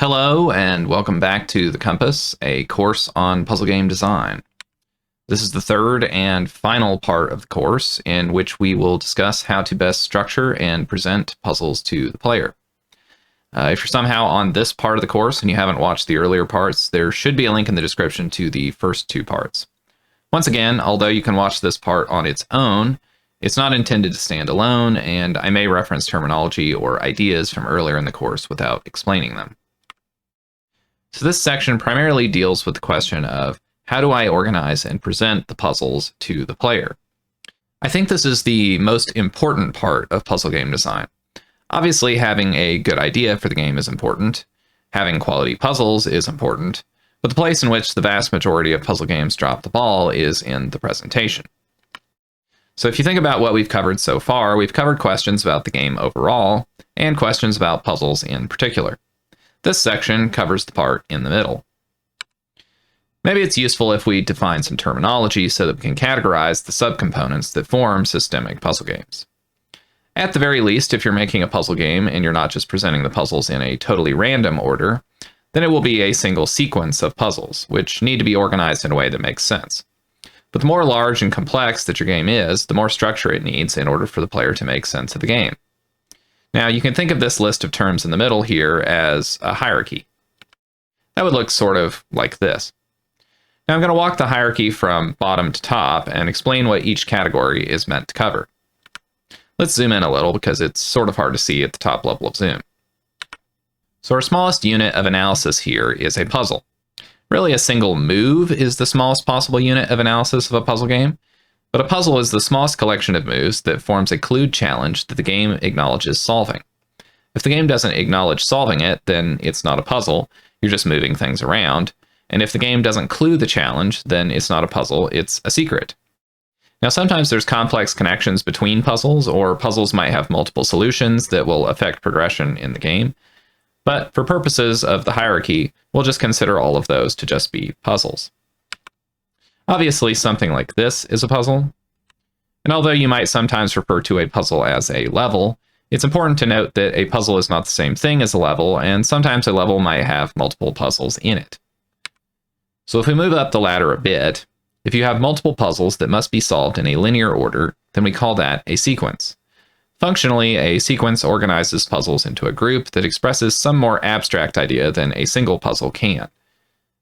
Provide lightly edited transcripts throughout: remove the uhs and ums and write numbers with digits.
Hello and welcome back to The Compass, a course on puzzle game design. This is the third and final part of the course in which we will discuss how to best structure and present puzzles to the player. If you're somehow on this part of the course and you haven't watched the earlier parts, there should be a link in the description to the first two parts. Once again, although you can watch this part on its own, it's not intended to stand alone, and I may reference terminology or ideas from earlier in the course without explaining them. So this section primarily deals with the question of how do I organize and present the puzzles to the player? I think this is the most important part of puzzle game design. Obviously, having a good idea for the game is important. Having quality puzzles is important. But the place in which the vast majority of puzzle games drop the ball is in the presentation. So if you think about what we've covered so far, we've covered questions about the game overall and questions about puzzles in particular. This section covers the part in the middle. Maybe it's useful if we define some terminology so that we can categorize the subcomponents that form systemic puzzle games. At the very least, if you're making a puzzle game and you're not just presenting the puzzles in a totally random order, then it will be a single sequence of puzzles, which need to be organized in a way that makes sense. But the more large and complex that your game is, the more structure it needs in order for the player to make sense of the game. Now, you can think of this list of terms in the middle here as a hierarchy. That would look sort of like this. Now, I'm going to walk the hierarchy from bottom to top and explain what each category is meant to cover. Let's zoom in a little because it's sort of hard to see at the top level of zoom. So our smallest unit of analysis here is a puzzle. Really, a single move is the smallest possible unit of analysis of a puzzle game. But a puzzle is the smallest collection of moves that forms a clued challenge that the game acknowledges solving. If the game doesn't acknowledge solving it, then it's not a puzzle, you're just moving things around. And if the game doesn't clue the challenge, then it's not a puzzle, it's a secret. Now sometimes there's complex connections between puzzles, or puzzles might have multiple solutions that will affect progression in the game. But for purposes of the hierarchy, we'll just consider all of those to just be puzzles. Obviously, something like this is a puzzle. And although you might sometimes refer to a puzzle as a level, it's important to note that a puzzle is not the same thing as a level, and sometimes a level might have multiple puzzles in it. So if we move up the ladder a bit, if you have multiple puzzles that must be solved in a linear order, then we call that a sequence. Functionally, a sequence organizes puzzles into a group that expresses some more abstract idea than a single puzzle can.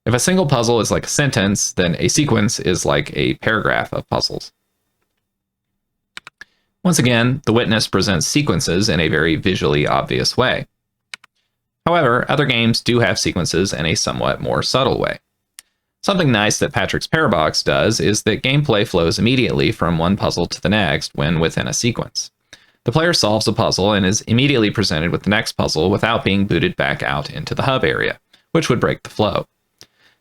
If a single puzzle is like a sentence, then a sequence is like a paragraph of puzzles. Once again, the witness presents sequences in a very visually obvious way. However, other games do have sequences in a somewhat more subtle way. Something nice that Patrick's Parabox does is that gameplay flows immediately from one puzzle to the next when within a sequence. The player solves a puzzle and is immediately presented with the next puzzle without being booted back out into the hub area, which would break the flow.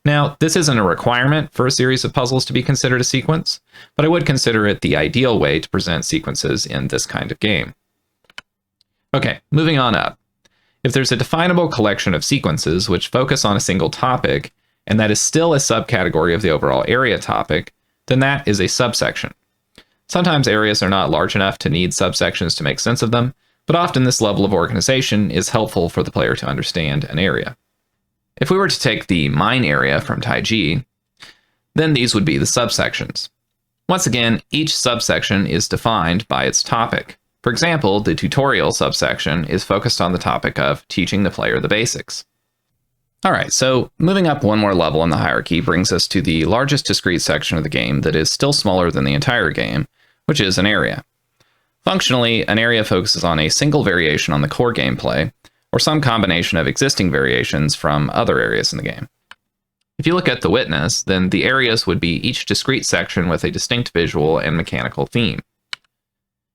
Now, this isn't a requirement for a series of puzzles to be considered a sequence, but I would consider it the ideal way to present sequences in this kind of game. Okay, moving on up. If there's a definable collection of sequences which focus on a single topic, and that is still a subcategory of the overall area topic, then that is a subsection. Sometimes areas are not large enough to need subsections to make sense of them, but often this level of organization is helpful for the player to understand an area. If we were to take the mine area from Taiji, then these would be the subsections. Once again, each subsection is defined by its topic. For example, the tutorial subsection is focused on the topic of teaching the player the basics. Alright, so moving up one more level in the hierarchy brings us to the largest discrete section of the game that is still smaller than the entire game, which is an area. Functionally, an area focuses on a single variation on the core gameplay, or some combination of existing variations from other areas in the game. If you look at the witness, then the areas would be each discrete section with a distinct visual and mechanical theme.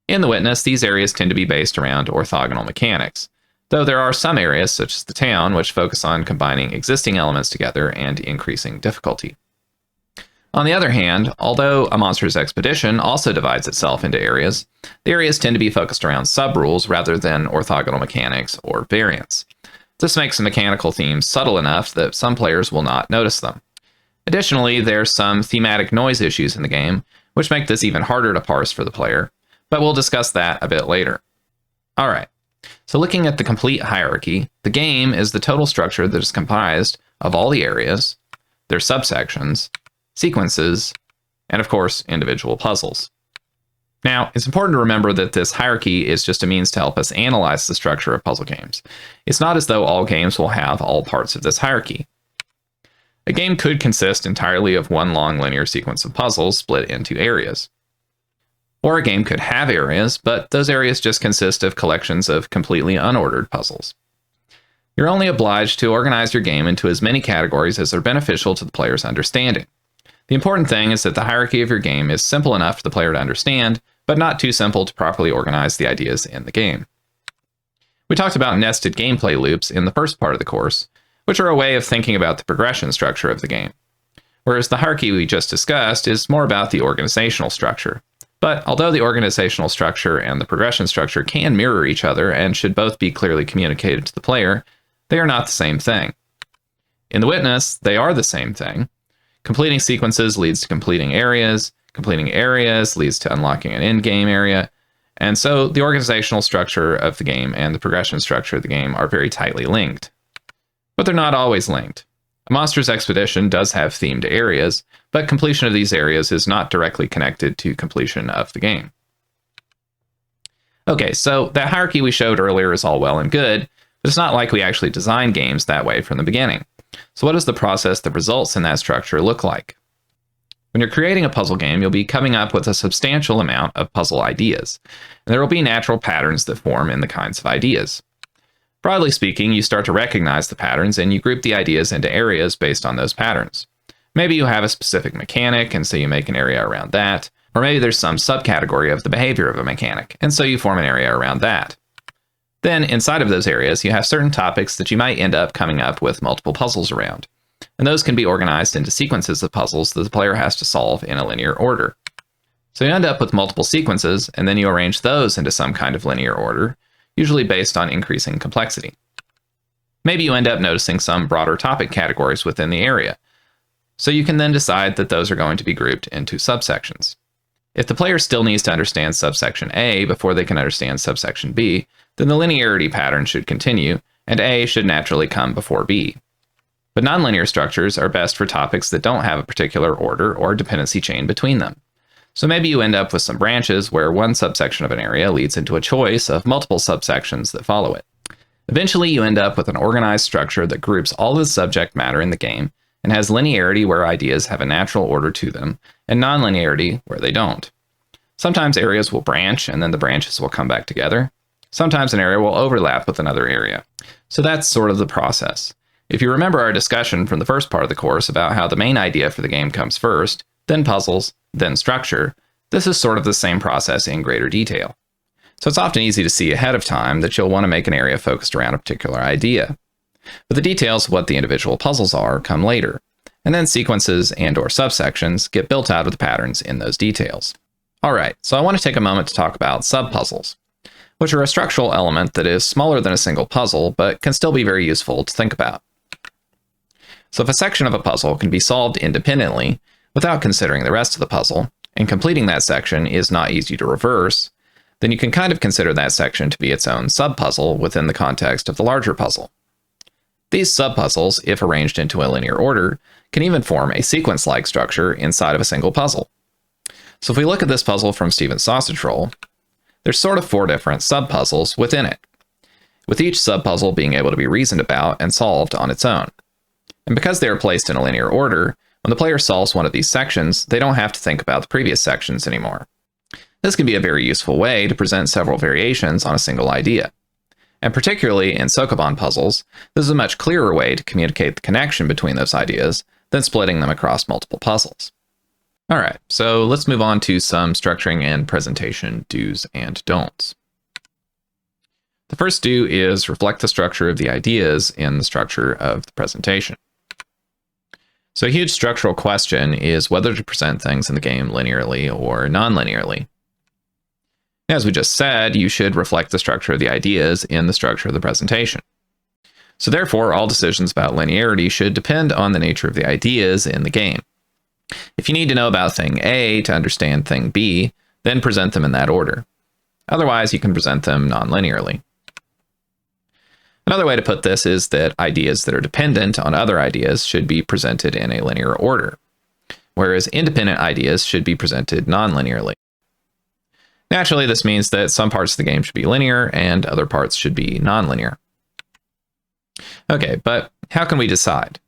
In the witness, these areas tend to be based around orthogonal mechanics, though there are some areas, such as the town, which focus on combining existing elements together and increasing difficulty. On the other hand, although a monster's expedition also divides itself into areas, the areas tend to be focused around sub-rules rather than orthogonal mechanics or variants. This makes the mechanical themes subtle enough that some players will not notice them. Additionally, there's some thematic noise issues in the game, which make this even harder to parse for the player, but we'll discuss that a bit later. Alright, So looking at the complete hierarchy, the game is the total structure that is comprised of all the areas, their subsections, sequences, and of course, individual puzzles. Now, it's important to remember that this hierarchy is just a means to help us analyze the structure of puzzle games. It's not as though all games will have all parts of this hierarchy. A game could consist entirely of one long linear sequence of puzzles split into areas. Or a game could have areas, but those areas just consist of collections of completely unordered puzzles. You're only obliged to organize your game into as many categories as are beneficial to the player's understanding. The important thing is that the hierarchy of your game is simple enough for the player to understand, but not too simple to properly organize the ideas in the game. We talked about nested gameplay loops in the first part of the course, which are a way of thinking about the progression structure of the game. Whereas the hierarchy we just discussed is more about the organizational structure. But although the organizational structure and the progression structure can mirror each other and should both be clearly communicated to the player, they are not the same thing. In the Witness, they are the same thing. Completing sequences leads to completing areas leads to unlocking an end-game area, and so the organizational structure of the game and the progression structure of the game are very tightly linked. But they're not always linked. A Monster's Expedition does have themed areas, but completion of these areas is not directly connected to completion of the game. Okay, so that hierarchy we showed earlier is all well and good, but it's not like we actually designed games that way from the beginning. So what does the process that results in that structure look like? When you're creating a puzzle game, you'll be coming up with a substantial amount of puzzle ideas, and there will be natural patterns that form in the kinds of ideas. Broadly speaking, you start to recognize the patterns and you group the ideas into areas based on those patterns. Maybe you have a specific mechanic, and so you make an area around that. Or maybe there's some subcategory of the behavior of a mechanic, and so you form an area around that. Then, inside of those areas, you have certain topics that you might end up coming up with multiple puzzles around. And those can be organized into sequences of puzzles that the player has to solve in a linear order. So you end up with multiple sequences, and then you arrange those into some kind of linear order, usually based on increasing complexity. Maybe you end up noticing some broader topic categories within the area, so you can then decide that those are going to be grouped into subsections. If the player still needs to understand subsection A before they can understand subsection B, then the linearity pattern should continue, and A should naturally come before B. But nonlinear structures are best for topics that don't have a particular order or dependency chain between them. So maybe you end up with some branches where one subsection of an area leads into a choice of multiple subsections that follow it. Eventually, you end up with an organized structure that groups all the subject matter in the game and has linearity where ideas have a natural order to them, and nonlinearity where they don't. Sometimes areas will branch, and then the branches will come back together. Sometimes an area will overlap with another area. So that's sort of the process. If you remember our discussion from the first part of the course about how the main idea for the game comes first, then puzzles, then structure, this is sort of the same process in greater detail. So it's often easy to see ahead of time that you'll want to make an area focused around a particular idea. But the details of what the individual puzzles are come later, and then sequences and/or subsections get built out of the patterns in those details. Alright, so I want to take a moment to talk about subpuzzles, which are a structural element that is smaller than a single puzzle, but can still be very useful to think about. So if a section of a puzzle can be solved independently, without considering the rest of the puzzle, and completing that section is not easy to reverse, then you can kind of consider that section to be its own subpuzzle within the context of the larger puzzle. These subpuzzles, if arranged into a linear order, can even form a sequence-like structure inside of a single puzzle. So if we look at this puzzle from Stephen's Sausage Roll, there's sort of 4 different subpuzzles within it, with each subpuzzle being able to be reasoned about and solved on its own. And because they are placed in a linear order, when the player solves one of these sections, they don't have to think about the previous sections anymore. This can be a very useful way to present several variations on a single idea. And particularly in Sokoban puzzles, this is a much clearer way to communicate the connection between those ideas than splitting them across multiple puzzles. Alright, so let's move on to some structuring and presentation do's and don'ts. The first do is reflect the structure of the ideas in the structure of the presentation. So a huge structural question is whether to present things in the game linearly or non-linearly. As we just said, you should reflect the structure of the ideas in the structure of the presentation. So therefore, all decisions about linearity should depend on the nature of the ideas in the game. If you need to know about thing A to understand thing B, then present them in that order. Otherwise, you can present them non-linearly. Another way to put this is that ideas that are dependent on other ideas should be presented in a linear order, whereas independent ideas should be presented non-linearly. Naturally, this means that some parts of the game should be linear and other parts should be non-linear. Okay, but how can we decide?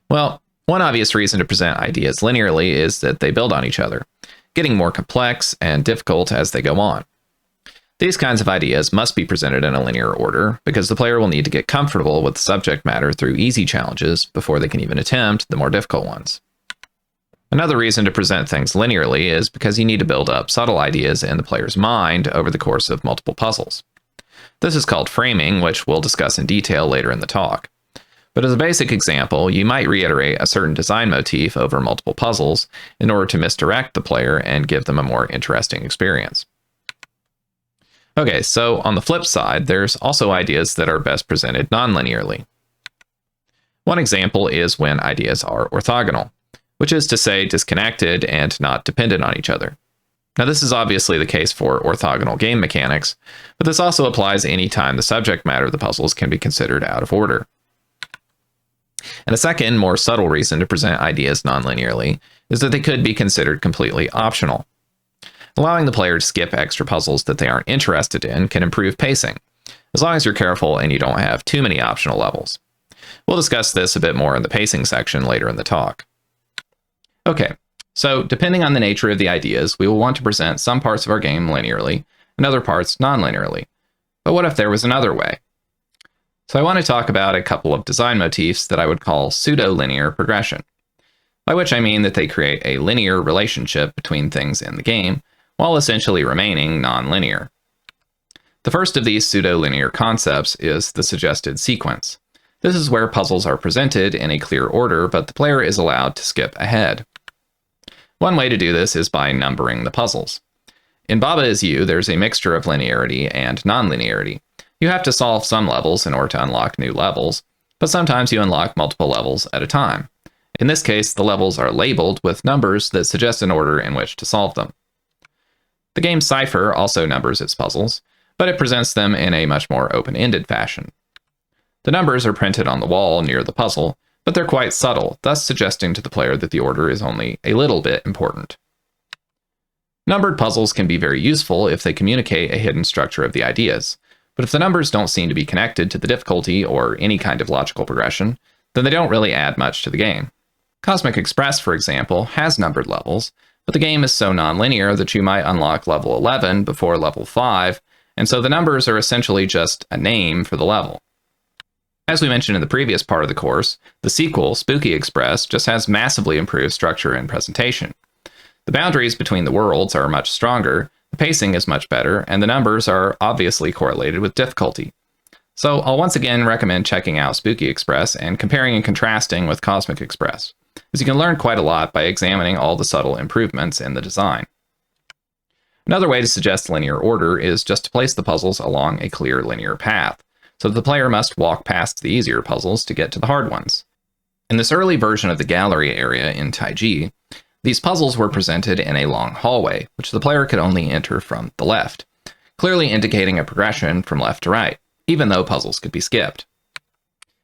Well, one obvious reason to present ideas linearly is that they build on each other, getting more complex and difficult as they go on. These kinds of ideas must be presented in a linear order because the player will need to get comfortable with the subject matter through easy challenges before they can even attempt the more difficult ones. Another reason to present things linearly is because you need to build up subtle ideas in the player's mind over the course of multiple puzzles. This is called framing, which we'll discuss in detail later in the talk. But as a basic example, you might reiterate a certain design motif over multiple puzzles in order to misdirect the player and give them a more interesting experience. Okay, so on the flip side, there's also ideas that are best presented non-linearly. One example is when ideas are orthogonal, which is to say disconnected and not dependent on each other. Now, this is obviously the case for orthogonal game mechanics, but this also applies any time the subject matter of the puzzles can be considered out of order. And a second, more subtle reason to present ideas non-linearly is that they could be considered completely optional. Allowing the player to skip extra puzzles that they aren't interested in can improve pacing, as long as you're careful and you don't have too many optional levels. We'll discuss this a bit more in the pacing section later in the talk. Okay, so depending on the nature of the ideas, we will want to present some parts of our game linearly and other parts non-linearly. But what if there was another way? So I want to talk about a couple of design motifs that I would call pseudo-linear progression, by which I mean that they create a linear relationship between things in the game, while essentially remaining non-linear. The first of these pseudo-linear concepts is the suggested sequence. This is where puzzles are presented in a clear order, but the player is allowed to skip ahead. One way to do this is by numbering the puzzles. In Baba Is You, there's a mixture of linearity and non-linearity. You have to solve some levels in order to unlock new levels, but sometimes you unlock multiple levels at a time. In this case, the levels are labeled with numbers that suggest an order in which to solve them. The game Cipher also numbers its puzzles, but it presents them in a much more open-ended fashion. The numbers are printed on the wall near the puzzle, but they're quite subtle, thus suggesting to the player that the order is only a little bit important. Numbered puzzles can be very useful if they communicate a hidden structure of the ideas, but if the numbers don't seem to be connected to the difficulty or any kind of logical progression, then they don't really add much to the game. Cosmic Express, for example, has numbered levels, but the game is so non-linear that you might unlock level 11 before level 5, and so the numbers are essentially just a name for the level. As we mentioned in the previous part of the course, the sequel, Spooky Express, just has massively improved structure and presentation. The boundaries between the worlds are much stronger, the pacing is much better, and the numbers are obviously correlated with difficulty. So I'll once again recommend checking out Spooky Express and comparing and contrasting with Cosmic Express, as you can learn quite a lot by examining all the subtle improvements in the design. Another way to suggest linear order is just to place the puzzles along a clear linear path, so that the player must walk past the easier puzzles to get to the hard ones. In this early version of the gallery area in Taiji, these puzzles were presented in a long hallway, which the player could only enter from the left, clearly indicating a progression from left to right, even though puzzles could be skipped.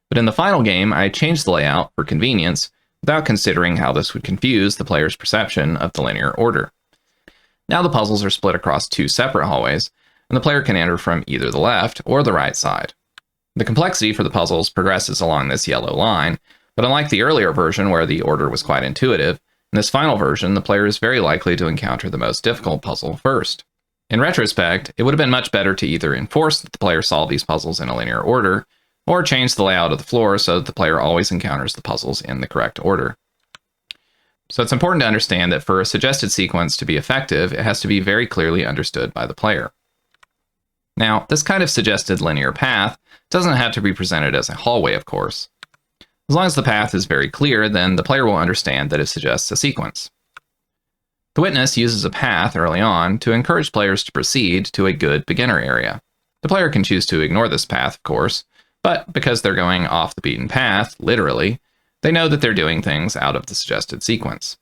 But in the final game, I changed the layout for convenience without considering how this would confuse the player's perception of the linear order. Now the puzzles are split across two separate hallways, and the player can enter from either the left or the right side. The complexity for the puzzles progresses along this yellow line, but unlike the earlier version where the order was quite intuitive, in this final version, the player is very likely to encounter the most difficult puzzle first. In retrospect, it would have been much better to either enforce that the player solve these puzzles in a linear order, or change the layout of the floor so that the player always encounters the puzzles in the correct order. So it's important to understand that for a suggested sequence to be effective, it has to be very clearly understood by the player. Now, this kind of suggested linear path doesn't have to be presented as a hallway, of course. As long as the path is very clear, then the player will understand that it suggests a sequence. The witness uses a path early on to encourage players to proceed to a good beginner area. The player can choose to ignore this path, of course, but because they're going off the beaten path, literally, they know that they're doing things out of the suggested sequence.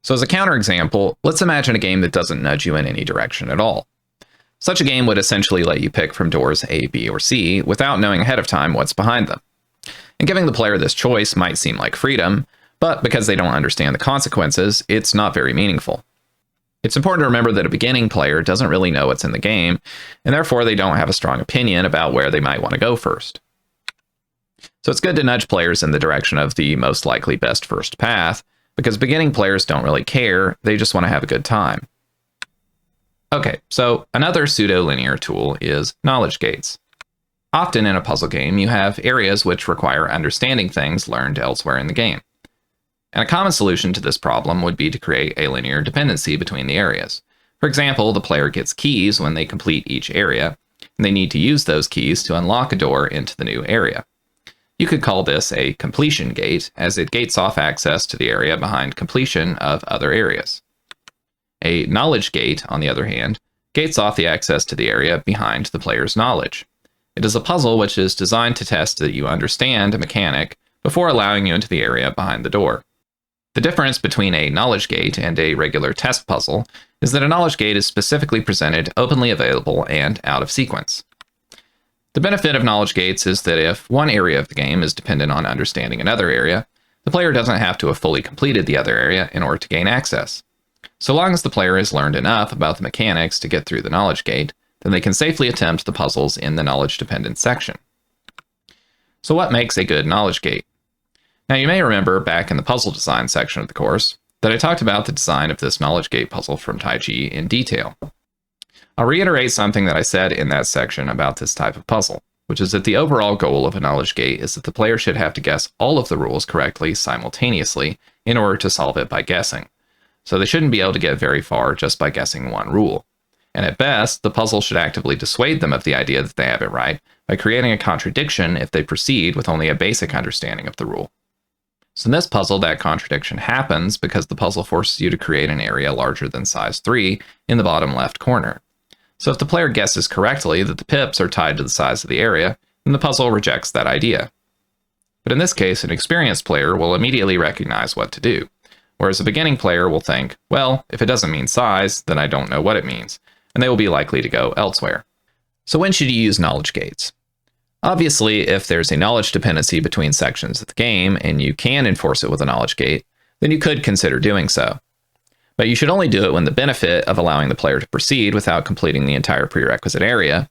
So as a counterexample, let's imagine a game that doesn't nudge you in any direction at all. Such a game would essentially let you pick from doors A, B, or C without knowing ahead of time what's behind them. And giving the player this choice might seem like freedom, but because they don't understand the consequences, it's not very meaningful. It's important to remember that a beginning player doesn't really know what's in the game, and therefore they don't have a strong opinion about where they might want to go first. So it's good to nudge players in the direction of the most likely best first path, because beginning players don't really care, they just want to have a good time. Okay, so another pseudo-linear tool is knowledge gates. Often in a puzzle game, you have areas which require understanding things learned elsewhere in the game. And a common solution to this problem would be to create a linear dependency between the areas. For example, the player gets keys when they complete each area, and they need to use those keys to unlock a door into the new area. You could call this a completion gate, as it gates off access to the area behind completion of other areas. A knowledge gate, on the other hand, gates off the access to the area behind the player's knowledge. It is a puzzle which is designed to test that you understand a mechanic before allowing you into the area behind the door. The difference between a knowledge gate and a regular test puzzle is that a knowledge gate is specifically presented, openly available, and out of sequence. The benefit of knowledge gates is that if one area of the game is dependent on understanding another area, the player doesn't have to have fully completed the other area in order to gain access. So long as the player has learned enough about the mechanics to get through the knowledge gate, then they can safely attempt the puzzles in the knowledge-dependent section. So what makes a good knowledge gate? Now you may remember back in the puzzle design section of the course that I talked about the design of this knowledge gate puzzle from Taiji in detail. I'll reiterate something that I said in that section about this type of puzzle, which is that the overall goal of a knowledge gate is that the player should have to guess all of the rules correctly simultaneously in order to solve it by guessing. So they shouldn't be able to get very far just by guessing one rule. And at best, the puzzle should actively dissuade them of the idea that they have it right by creating a contradiction if they proceed with only a basic understanding of the rule. So in this puzzle, that contradiction happens because the puzzle forces you to create an area larger than size 3 in the bottom left corner. So if the player guesses correctly that the pips are tied to the size of the area, then the puzzle rejects that idea. But in this case, an experienced player will immediately recognize what to do, whereas a beginning player will think, well, if it doesn't mean size, then I don't know what it means, and they will be likely to go elsewhere. So when should you use knowledge gates? Obviously, if there's a knowledge dependency between sections of the game and you can enforce it with a knowledge gate, then you could consider doing so. But you should only do it when the benefit of allowing the player to proceed without completing the entire prerequisite area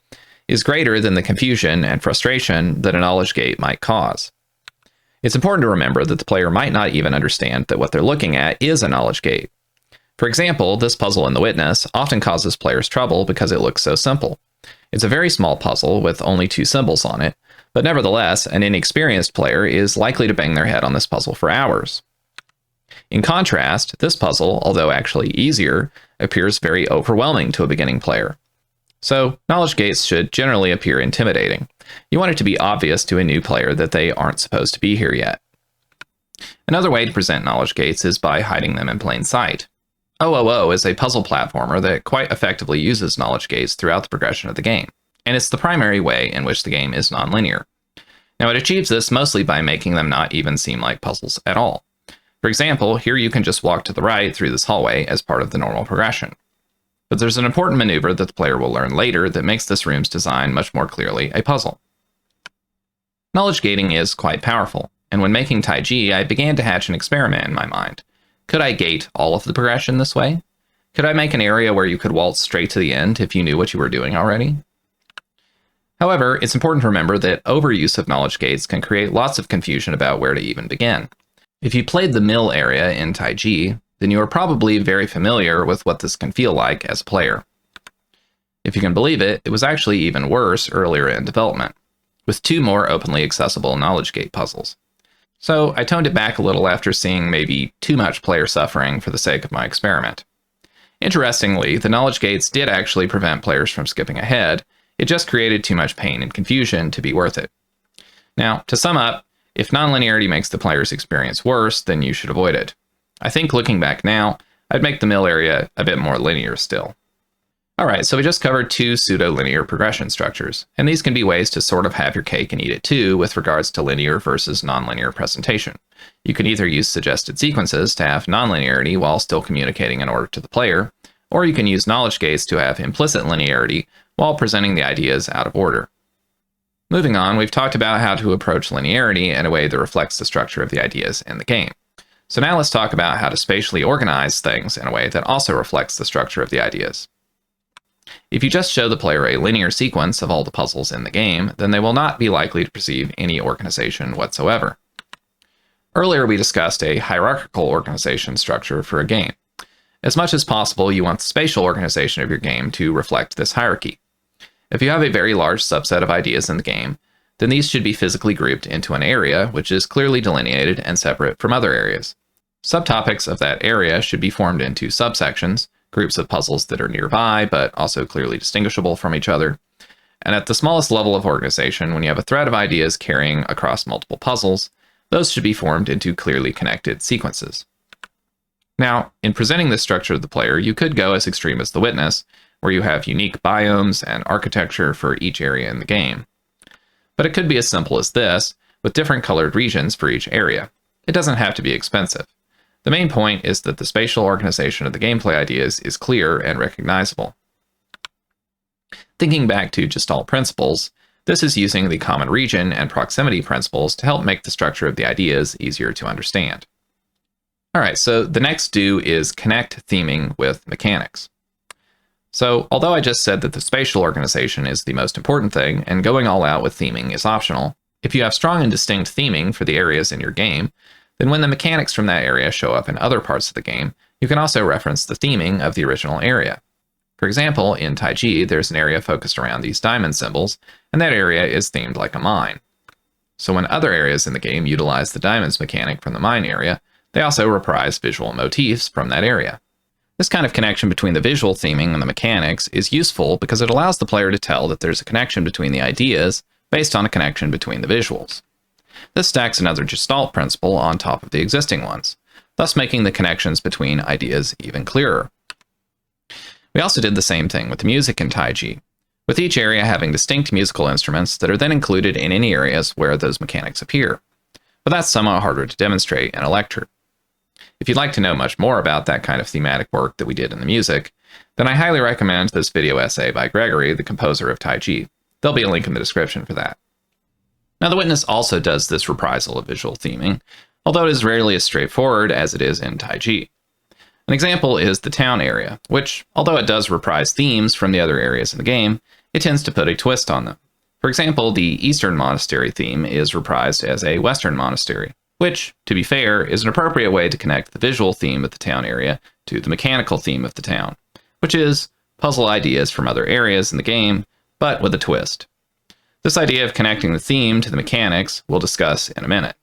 is greater than the confusion and frustration that a knowledge gate might cause. It's important to remember that the player might not even understand that what they're looking at is a knowledge gate. For example, this puzzle in The Witness often causes players trouble because it looks so simple. It's a very small puzzle with only 2 symbols on it, but nevertheless, an inexperienced player is likely to bang their head on this puzzle for hours. In contrast, this puzzle, although actually easier, appears very overwhelming to a beginning player. So, knowledge gates should generally appear intimidating. You want it to be obvious to a new player that they aren't supposed to be here yet. Another way to present knowledge gates is by hiding them in plain sight. OOO is a puzzle platformer that quite effectively uses knowledge gates throughout the progression of the game, and it's the primary way in which the game is nonlinear. Now it achieves this mostly by making them not even seem like puzzles at all. For example, here you can just walk to the right through this hallway as part of the normal progression. But there's an important maneuver that the player will learn later that makes this room's design much more clearly a puzzle. Knowledge gating is quite powerful, and when making Taiji, I began to hatch an experiment in my mind. Could I gate all of the progression this way? Could I make an area where you could waltz straight to the end if you knew what you were doing already? However, it's important to remember that overuse of knowledge gates can create lots of confusion about where to even begin. If you played the mill area in Taiji, then you are probably very familiar with what this can feel like as a player. If you can believe it, it was actually even worse earlier in development, with 2 more openly accessible knowledge gate puzzles. So I toned it back a little after seeing maybe too much player suffering for the sake of my experiment. Interestingly, the knowledge gates did actually prevent players from skipping ahead, it just created too much pain and confusion to be worth it. Now, to sum up, if nonlinearity makes the player's experience worse, then you should avoid it. I think looking back now, I'd make the mill area a bit more linear still. Alright, so we just covered 2 pseudo-linear progression structures, and these can be ways to sort of have your cake and eat it too with regards to linear versus nonlinear presentation. You can either use suggested sequences to have nonlinearity while still communicating an order to the player, or you can use knowledge gates to have implicit linearity while presenting the ideas out of order. Moving on, we've talked about how to approach linearity in a way that reflects the structure of the ideas in the game. So now let's talk about how to spatially organize things in a way that also reflects the structure of the ideas. If you just show the player a linear sequence of all the puzzles in the game, then they will not be likely to perceive any organization whatsoever. Earlier we discussed a hierarchical organization structure for a game. As much as possible, you want the spatial organization of your game to reflect this hierarchy. If you have a very large subset of ideas in the game, then these should be physically grouped into an area which is clearly delineated and separate from other areas. Subtopics of that area should be formed into subsections, groups of puzzles that are nearby but also clearly distinguishable from each other. And at the smallest level of organization, when you have a thread of ideas carrying across multiple puzzles, those should be formed into clearly connected sequences. Now, in presenting this structure to the player, you could go as extreme as the Witness, where you have unique biomes and architecture for each area in the game. But it could be as simple as this, with different colored regions for each area. It doesn't have to be expensive. The main point is that the spatial organization of the gameplay ideas is clear and recognizable. Thinking back to Gestalt principles, this is using the common region and proximity principles to help make the structure of the ideas easier to understand. Alright, so the next do is connect theming with mechanics. So, although I just said that the spatial organization is the most important thing, and going all out with theming is optional, if you have strong and distinct theming for the areas in your game, then when the mechanics from that area show up in other parts of the game, you can also reference the theming of the original area. For example, in Taiji, there's an area focused around these diamond symbols, and that area is themed like a mine. So when other areas in the game utilize the diamonds mechanic from the mine area, they also reprise visual motifs from that area. This kind of connection between the visual theming and the mechanics is useful because it allows the player to tell that there's a connection between the ideas based on a connection between the visuals. This stacks another Gestalt principle on top of the existing ones, thus making the connections between ideas even clearer. We also did the same thing with the music in Taiji, with each area having distinct musical instruments that are then included in any areas where those mechanics appear. But that's somewhat harder to demonstrate in a lecture. If you'd like to know much more about that kind of thematic work that we did in the music, then I highly recommend this video essay by Gregory, the composer of Taiji. There'll be a link in the description for that. Now, the Witness also does this reprisal of visual theming, although it is rarely as straightforward as it is in Taiji. An example is the town area, which, although it does reprise themes from the other areas in the game, it tends to put a twist on them. For example, the Eastern Monastery theme is reprised as a Western Monastery, which, to be fair, is an appropriate way to connect the visual theme of the town area to the mechanical theme of the town, which is puzzle ideas from other areas in the game, but with a twist. This idea of connecting the theme to the mechanics we'll discuss in a minute.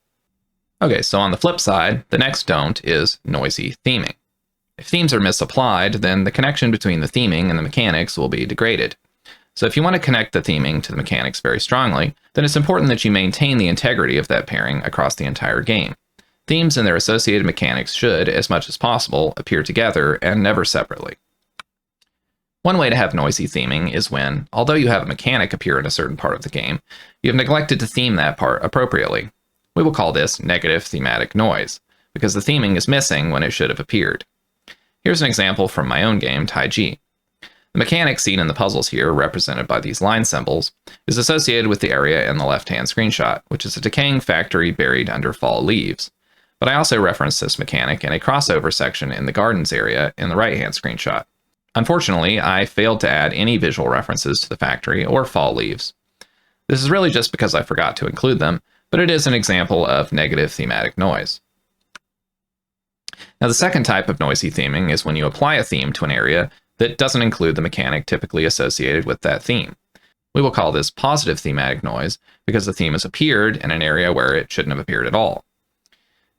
Okay, so on the flip side, the next don't is noisy theming. If themes are misapplied, then the connection between the theming and the mechanics will be degraded. So if you want to connect the theming to the mechanics very strongly, then it's important that you maintain the integrity of that pairing across the entire game. Themes and their associated mechanics should, as much as possible, appear together and never separately. One way to have noisy theming is when, although you have a mechanic appear in a certain part of the game, you have neglected to theme that part appropriately. We will call this negative thematic noise, because the theming is missing when it should have appeared. Here's an example from my own game, Taiji. The mechanic seen in the puzzles here, represented by these line symbols, is associated with the area in the left-hand screenshot, which is a decaying factory buried under fall leaves. But I also referenced this mechanic in a crossover section in the gardens area in the right-hand screenshot. Unfortunately, I failed to add any visual references to the factory or fall leaves. This is really just because I forgot to include them, but it is an example of negative thematic noise. Now, the second type of noisy theming is when you apply a theme to an area that doesn't include the mechanic typically associated with that theme. We will call this positive thematic noise because the theme has appeared in an area where it shouldn't have appeared at all.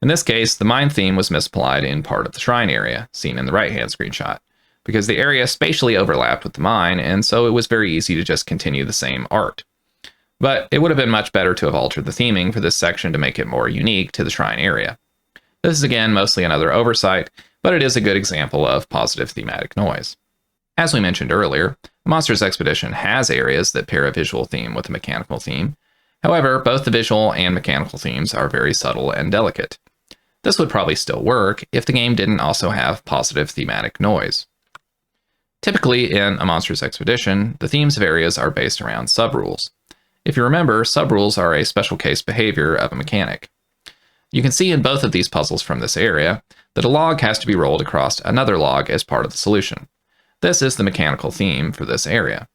In this case, the mine theme was misapplied in part of the shrine area, seen in the right-hand screenshot, because the area spatially overlapped with the mine, and so it was very easy to just continue the same art. But it would have been much better to have altered the theming for this section to make it more unique to the shrine area. This is again mostly another oversight, but it is a good example of positive thematic noise. As we mentioned earlier, the Monsters Expedition has areas that pair a visual theme with a mechanical theme. However, both the visual and mechanical themes are very subtle and delicate. This would probably still work if the game didn't also have positive thematic noise. Typically, in a Monsters Expedition, the themes of areas are based around subrules. If you remember, subrules are a special case behavior of a mechanic. You can see in both of these puzzles from this area that a log has to be rolled across another log as part of the solution. This is the mechanical theme for this area.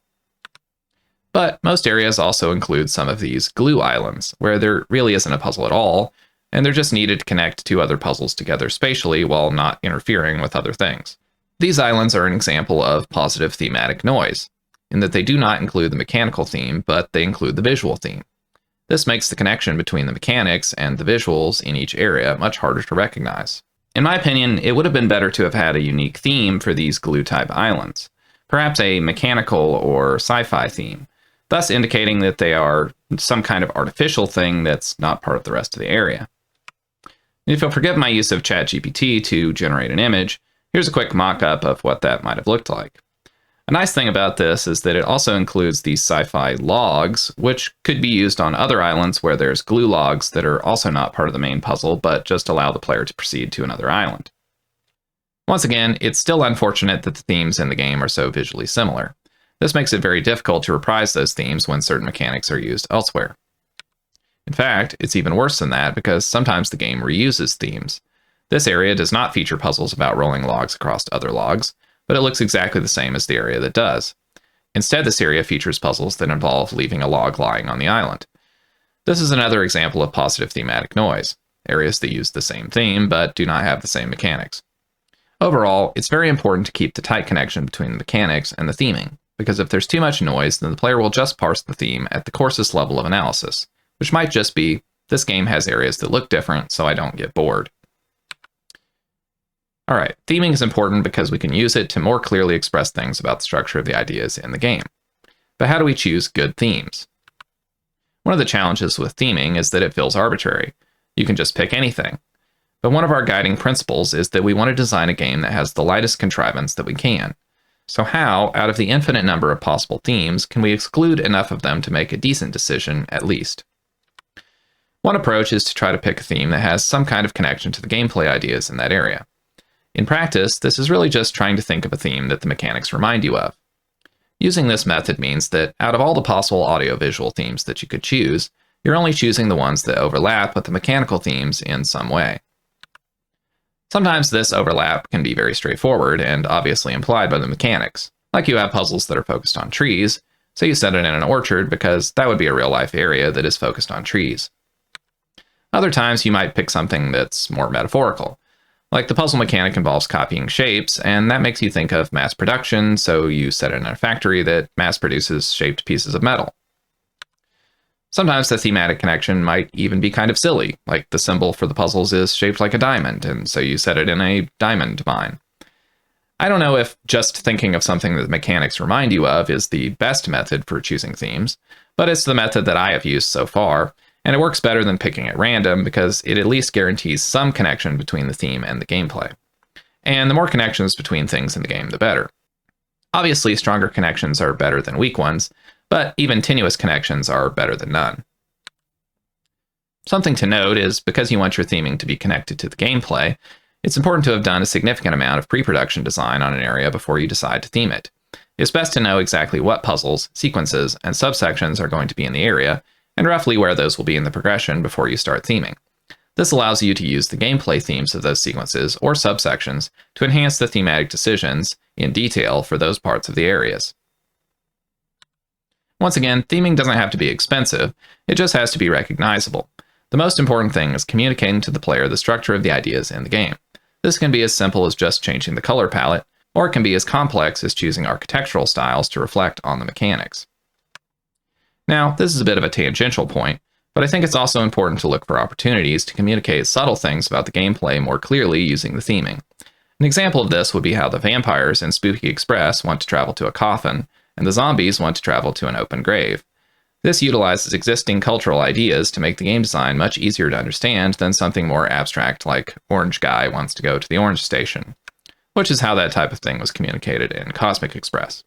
But most areas also include some of these glue islands, where there really isn't a puzzle at all, and they're just needed to connect two other puzzles together spatially while not interfering with other things. These islands are an example of positive thematic noise, in that they do not include the mechanical theme, but they include the visual theme. This makes the connection between the mechanics and the visuals in each area much harder to recognize. In my opinion, it would have been better to have had a unique theme for these glue-type islands, perhaps a mechanical or sci-fi theme, thus indicating that they are some kind of artificial thing that's not part of the rest of the area. And if you'll forgive my use of ChatGPT to generate an image, here's a quick mock-up of what that might have looked like. A nice thing about this is that it also includes these sci-fi logs, which could be used on other islands where there's glue logs that are also not part of the main puzzle, but just allow the player to proceed to another island. Once again, it's still unfortunate that the themes in the game are so visually similar. This makes it very difficult to reprise those themes when certain mechanics are used elsewhere. In fact, it's even worse than that because sometimes the game reuses themes. This area does not feature puzzles about rolling logs across other logs, but it looks exactly the same as the area that does. Instead, this area features puzzles that involve leaving a log lying on the island. This is another example of positive thematic noise, areas that use the same theme but do not have the same mechanics. Overall, it's very important to keep the tight connection between the mechanics and the theming, because if there's too much noise, then the player will just parse the theme at the coarsest level of analysis, which might just be, this game has areas that look different, so I don't get bored. Alright, theming is important because we can use it to more clearly express things about the structure of the ideas in the game. But how do we choose good themes? One of the challenges with theming is that it feels arbitrary. You can just pick anything. But one of our guiding principles is that we want to design a game that has the lightest contrivance that we can. So how, out of the infinite number of possible themes, can we exclude enough of them to make a decent decision, at least? One approach is to try to pick a theme that has some kind of connection to the gameplay ideas in that area. In practice, this is really just trying to think of a theme that the mechanics remind you of. Using this method means that out of all the possible audio-visual themes that you could choose, you're only choosing the ones that overlap with the mechanical themes in some way. Sometimes this overlap can be very straightforward and obviously implied by the mechanics, like you have puzzles that are focused on trees, so you set it in an orchard because that would be a real-life area that is focused on trees. Other times you might pick something that's more metaphorical. Like the puzzle mechanic involves copying shapes, and that makes you think of mass production, so you set it in a factory that mass produces shaped pieces of metal. Sometimes the thematic connection might even be kind of silly, like the symbol for the puzzles is shaped like a diamond, and so you set it in a diamond mine. I don't know if just thinking of something that the mechanics remind you of is the best method for choosing themes, but it's the method that I have used so far, and it works better than picking at random because it at least guarantees some connection between the theme and the gameplay. And the more connections between things in the game, the better. Obviously, stronger connections are better than weak ones, but even tenuous connections are better than none. Something to note is because you want your theming to be connected to the gameplay, it's important to have done a significant amount of pre-production design on an area before you decide to theme it. It's best to know exactly what puzzles, sequences, and subsections are going to be in the area, and roughly where those will be in the progression before you start theming. This allows you to use the gameplay themes of those sequences or subsections to enhance the thematic decisions in detail for those parts of the areas. Once again, theming doesn't have to be expensive, it just has to be recognizable. The most important thing is communicating to the player the structure of the ideas in the game. This can be as simple as just changing the color palette, or it can be as complex as choosing architectural styles to reflect on the mechanics. Now, this is a bit of a tangential point, but I think it's also important to look for opportunities to communicate subtle things about the gameplay more clearly using the theming. An example of this would be how the vampires in Spooky Express want to travel to a coffin, and the zombies want to travel to an open grave. This utilizes existing cultural ideas to make the game design much easier to understand than something more abstract like Orange Guy wants to go to the orange station, which is how that type of thing was communicated in Cosmic Express.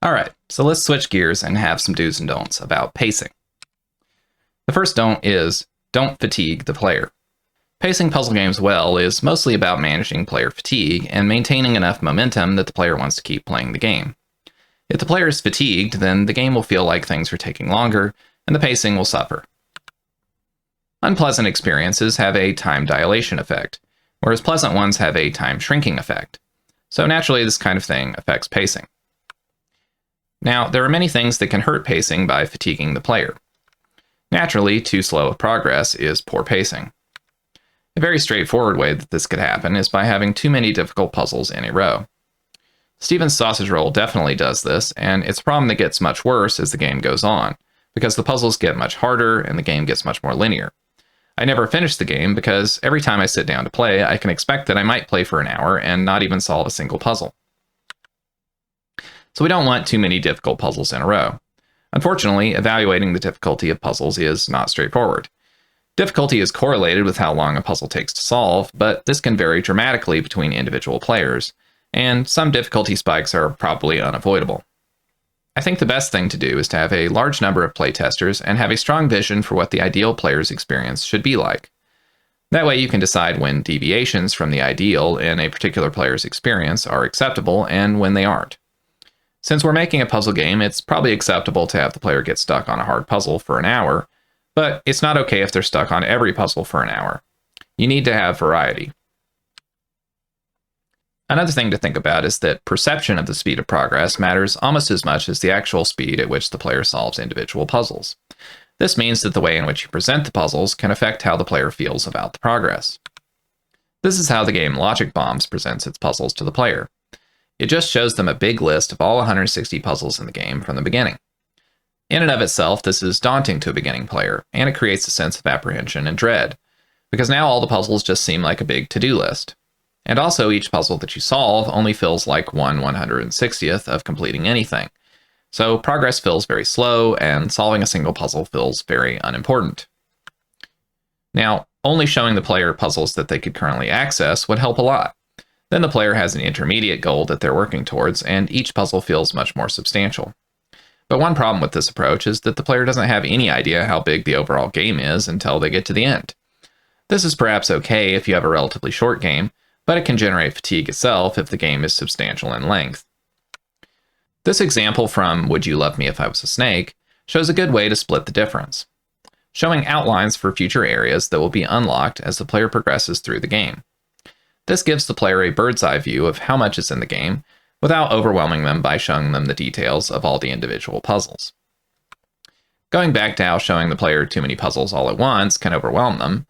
Alright, so let's switch gears and have some do's and don'ts about pacing. The first don't is, don't fatigue the player. Pacing puzzle games well is mostly about managing player fatigue and maintaining enough momentum that the player wants to keep playing the game. If the player is fatigued, then the game will feel like things are taking longer, and the pacing will suffer. Unpleasant experiences have a time dilation effect, whereas pleasant ones have a time shrinking effect. So naturally, this kind of thing affects pacing. Now, there are many things that can hurt pacing by fatiguing the player. Naturally, too slow of progress is poor pacing. A very straightforward way that this could happen is by having too many difficult puzzles in a row. Steven's sausage roll definitely does this, and it's a problem that gets much worse as the game goes on, because the puzzles get much harder and the game gets much more linear. I never finish the game because every time I sit down to play, I can expect that I might play for an hour and not even solve a single puzzle. So we don't want too many difficult puzzles in a row. Unfortunately, evaluating the difficulty of puzzles is not straightforward. Difficulty is correlated with how long a puzzle takes to solve, but this can vary dramatically between individual players, and some difficulty spikes are probably unavoidable. I think the best thing to do is to have a large number of playtesters and have a strong vision for what the ideal player's experience should be like. That way you can decide when deviations from the ideal in a particular player's experience are acceptable and when they aren't. Since we're making a puzzle game, it's probably acceptable to have the player get stuck on a hard puzzle for an hour, but it's not okay if they're stuck on every puzzle for an hour. You need to have variety. Another thing to think about is that perception of the speed of progress matters almost as much as the actual speed at which the player solves individual puzzles. This means that the way in which you present the puzzles can affect how the player feels about the progress. This is how the game Logic Bombs presents its puzzles to the player. It just shows them a big list of all 160 puzzles in the game from the beginning. In and of itself, this is daunting to a beginning player, and it creates a sense of apprehension and dread, because now all the puzzles just seem like a big to-do list. And also, each puzzle that you solve only feels like 1/160th of completing anything. So progress feels very slow, and solving a single puzzle feels very unimportant. Now, only showing the player puzzles that they could currently access would help a lot. Then the player has an intermediate goal that they're working towards, and each puzzle feels much more substantial. But one problem with this approach is that the player doesn't have any idea how big the overall game is until they get to the end. This is perhaps okay if you have a relatively short game, but it can generate fatigue itself if the game is substantial in length. This example from Would You Love Me If I Was a Snake shows a good way to split the difference, showing outlines for future areas that will be unlocked as the player progresses through the game. This gives the player a bird's eye view of how much is in the game, without overwhelming them by showing them the details of all the individual puzzles. Going back to how showing the player too many puzzles all at once can overwhelm them,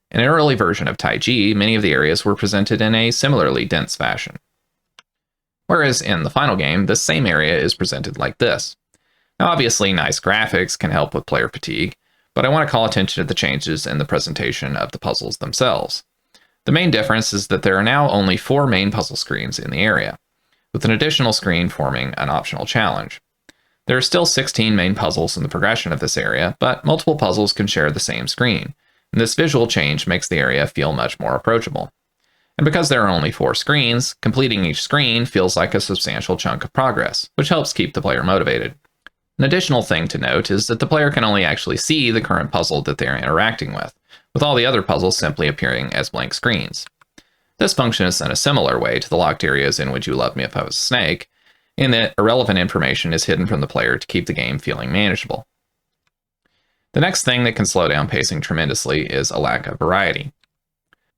in an early version of Taiji, many of the areas were presented in a similarly dense fashion. Whereas in the final game, this same area is presented like this. Now obviously nice graphics can help with player fatigue, but I want to call attention to the changes in the presentation of the puzzles themselves. The main difference is that there are now only 4 main puzzle screens in the area, with an additional screen forming an optional challenge. There are still 16 main puzzles in the progression of this area, but multiple puzzles can share the same screen, and this visual change makes the area feel much more approachable. And because there are only 4 screens, completing each screen feels like a substantial chunk of progress, which helps keep the player motivated. An additional thing to note is that the player can only actually see the current puzzle that they are interacting with all the other puzzles simply appearing as blank screens. This functions in a similar way to the locked areas in Would You Love Me If I Was a Snake, in that irrelevant information is hidden from the player to keep the game feeling manageable. The next thing that can slow down pacing tremendously is a lack of variety.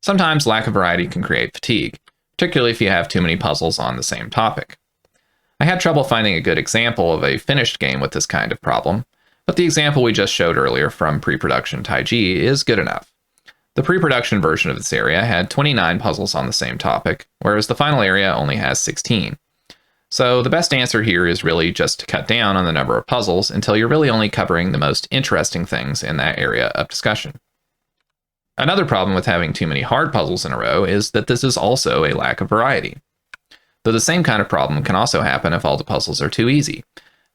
Sometimes lack of variety can create fatigue, particularly if you have too many puzzles on the same topic. I had trouble finding a good example of a finished game with this kind of problem, but the example we just showed earlier from pre-production Taiji is good enough. The pre-production version of this area had 29 puzzles on the same topic, whereas the final area only has 16. So the best answer here is really just to cut down on the number of puzzles until you're really only covering the most interesting things in that area of discussion. Another problem with having too many hard puzzles in a row is that this is also a lack of variety. Though the same kind of problem can also happen if all the puzzles are too easy.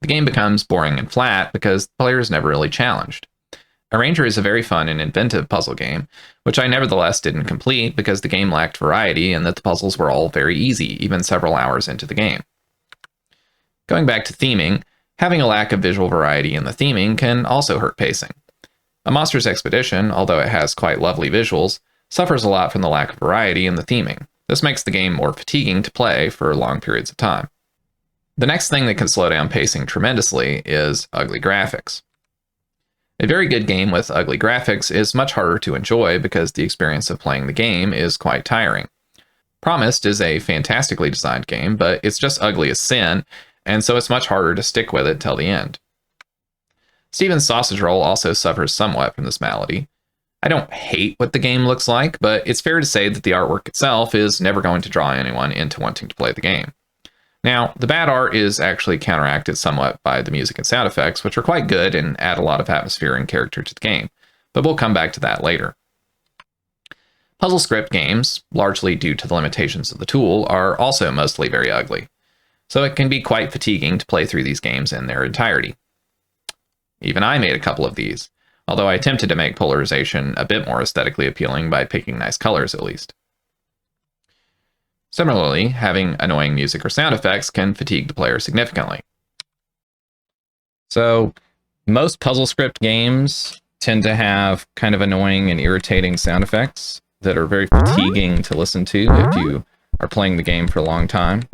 The game becomes boring and flat because the player is never really challenged. Arranger is a very fun and inventive puzzle game, which I nevertheless didn't complete because the game lacked variety and that the puzzles were all very easy, even several hours into the game. Going back to theming, having a lack of visual variety in the theming can also hurt pacing. A Monster's Expedition, although it has quite lovely visuals, suffers a lot from the lack of variety in the theming. This makes the game more fatiguing to play for long periods of time. The next thing that can slow down pacing tremendously is ugly graphics. A very good game with ugly graphics is much harder to enjoy because the experience of playing the game is quite tiring. PROMESST is a fantastically designed game, but it's just ugly as sin, and so it's much harder to stick with it till the end. Steven's Sausage Roll also suffers somewhat from this malady. I don't hate what the game looks like, but it's fair to say that the artwork itself is never going to draw anyone into wanting to play the game. Now, the bad art is actually counteracted somewhat by the music and sound effects, which are quite good and add a lot of atmosphere and character to the game, but we'll come back to that later. Puzzle script games, largely due to the limitations of the tool, are also mostly very ugly, so it can be quite fatiguing to play through these games in their entirety. Even I made a couple of these, although I attempted to make polarization a bit more aesthetically appealing by picking nice colors at least. Similarly, having annoying music or sound effects can fatigue the player significantly. So, most puzzle script games tend to have kind of annoying and irritating sound effects that are very fatiguing to listen to if you are playing the game for a long time.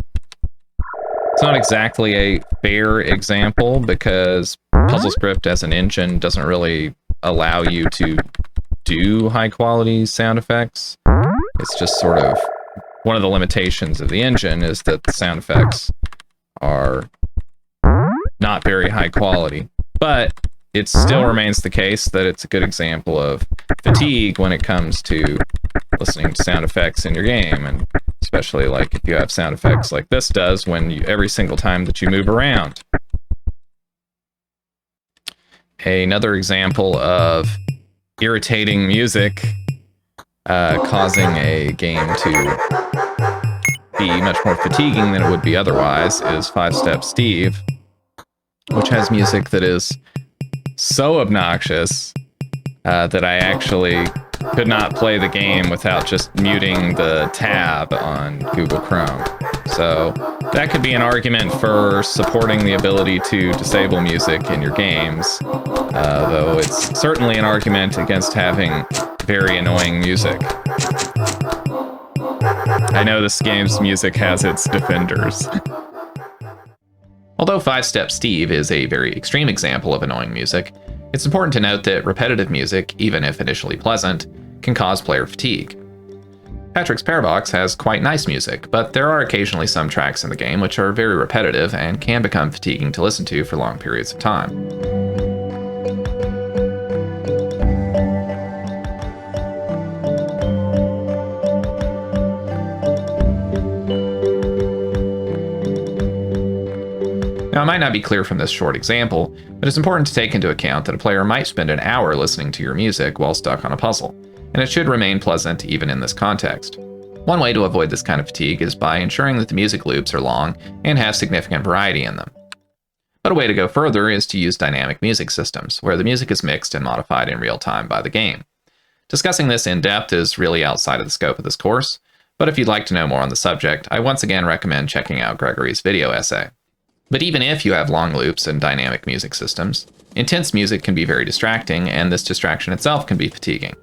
It's not exactly a fair example because puzzle script as an engine doesn't really allow you to do high quality sound effects. It's just sort of one of the limitations of the engine is that the sound effects are not very high quality, but it still remains the case that it's a good example of fatigue when it comes to listening to sound effects in your game, and especially like if you have sound effects like this does every single time that you move around. Another example of irritating music causing a game to be much more fatiguing than it would be otherwise is 5-Step Steve, which has music that is so obnoxious that I actually could not play the game without just muting the tab on Google Chrome. So that could be an argument for supporting the ability to disable music in your games, though it's certainly an argument against having very annoying music. I know this game's music has its defenders. Although 5-Step Steve is a very extreme example of annoying music, it's important to note that repetitive music, even if initially pleasant, can cause player fatigue. Patrick's Parabox has quite nice music, but there are occasionally some tracks in the game which are very repetitive and can become fatiguing to listen to for long periods of time. Now, it might not be clear from this short example, but it's important to take into account that a player might spend an hour listening to your music while stuck on a puzzle, and it should remain pleasant even in this context. One way to avoid this kind of fatigue is by ensuring that the music loops are long and have significant variety in them. But a way to go further is to use dynamic music systems, where the music is mixed and modified in real time by the game. Discussing this in depth is really outside of the scope of this course, but if you'd like to know more on the subject, I once again recommend checking out Gregory's video essay. But even if you have long loops and dynamic music systems, intense music can be very distracting, and this distraction itself can be fatiguing.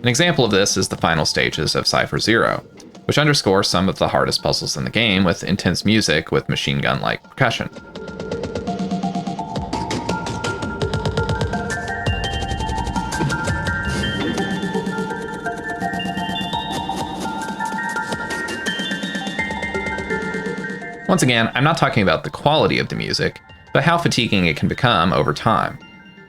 An example of this is the final stages of Cipher 0, which underscore some of the hardest puzzles in the game with intense music with machine gun-like percussion. Once again, I'm not talking about the quality of the music, but how fatiguing it can become over time.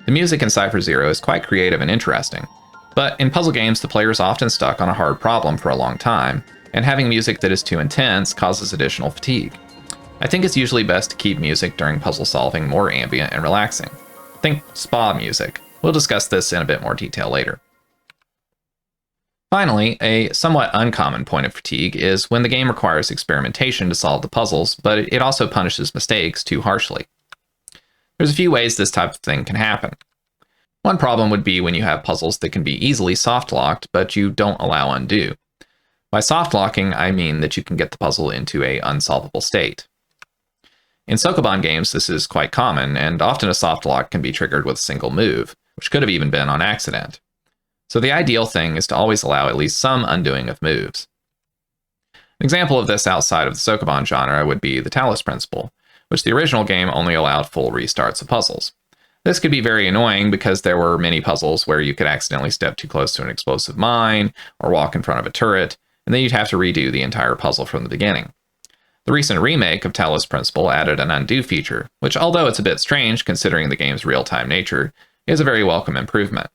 The music in Cipher 0 is quite creative and interesting, but in puzzle games the player is often stuck on a hard problem for a long time, and having music that is too intense causes additional fatigue. I think it's usually best to keep music during puzzle solving more ambient and relaxing. Think spa music. We'll discuss this in a bit more detail later. Finally, a somewhat uncommon point of fatigue is when the game requires experimentation to solve the puzzles, but it also punishes mistakes too harshly. There's a few ways this type of thing can happen. One problem would be when you have puzzles that can be easily soft-locked, but you don't allow undo. By soft-locking, I mean that you can get the puzzle into an unsolvable state. In Sokoban games, this is quite common, and often a soft lock can be triggered with a single move, which could have even been on accident. So the ideal thing is to always allow at least some undoing of moves. An example of this outside of the Sokoban genre would be the Talos principle, which the original game only allowed full restarts of puzzles. This could be very annoying because there were many puzzles where you could accidentally step too close to an explosive mine or walk in front of a turret, and then you'd have to redo the entire puzzle from the beginning. The recent remake of Talos Principle added an undo feature, which, although it's a bit strange considering the game's real-time nature, is a very welcome improvement.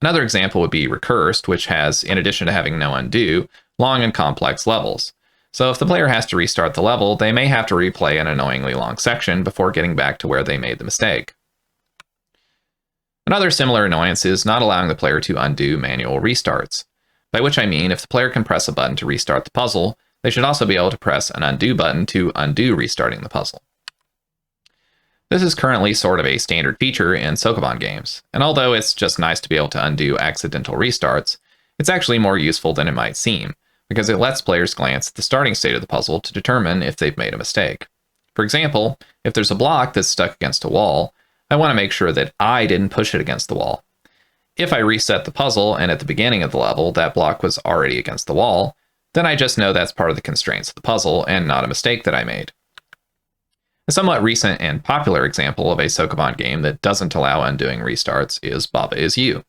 Another example would be Recursed, which has, in addition to having no undo, long and complex levels. So if the player has to restart the level, they may have to replay an annoyingly long section before getting back to where they made the mistake. Another similar annoyance is not allowing the player to undo manual restarts, by which I mean if the player can press a button to restart the puzzle, they should also be able to press an undo button to undo restarting the puzzle. This is currently sort of a standard feature in Sokoban games, and although it's just nice to be able to undo accidental restarts, it's actually more useful than it might seem, because it lets players glance at the starting state of the puzzle to determine if they've made a mistake. For example, if there's a block that's stuck against a wall, I want to make sure that I didn't push it against the wall. If I reset the puzzle and at the beginning of the level that block was already against the wall, then I just know that's part of the constraints of the puzzle and not a mistake that I made. A somewhat recent and popular example of a Sokoban game that doesn't allow undoing restarts is Baba Is You.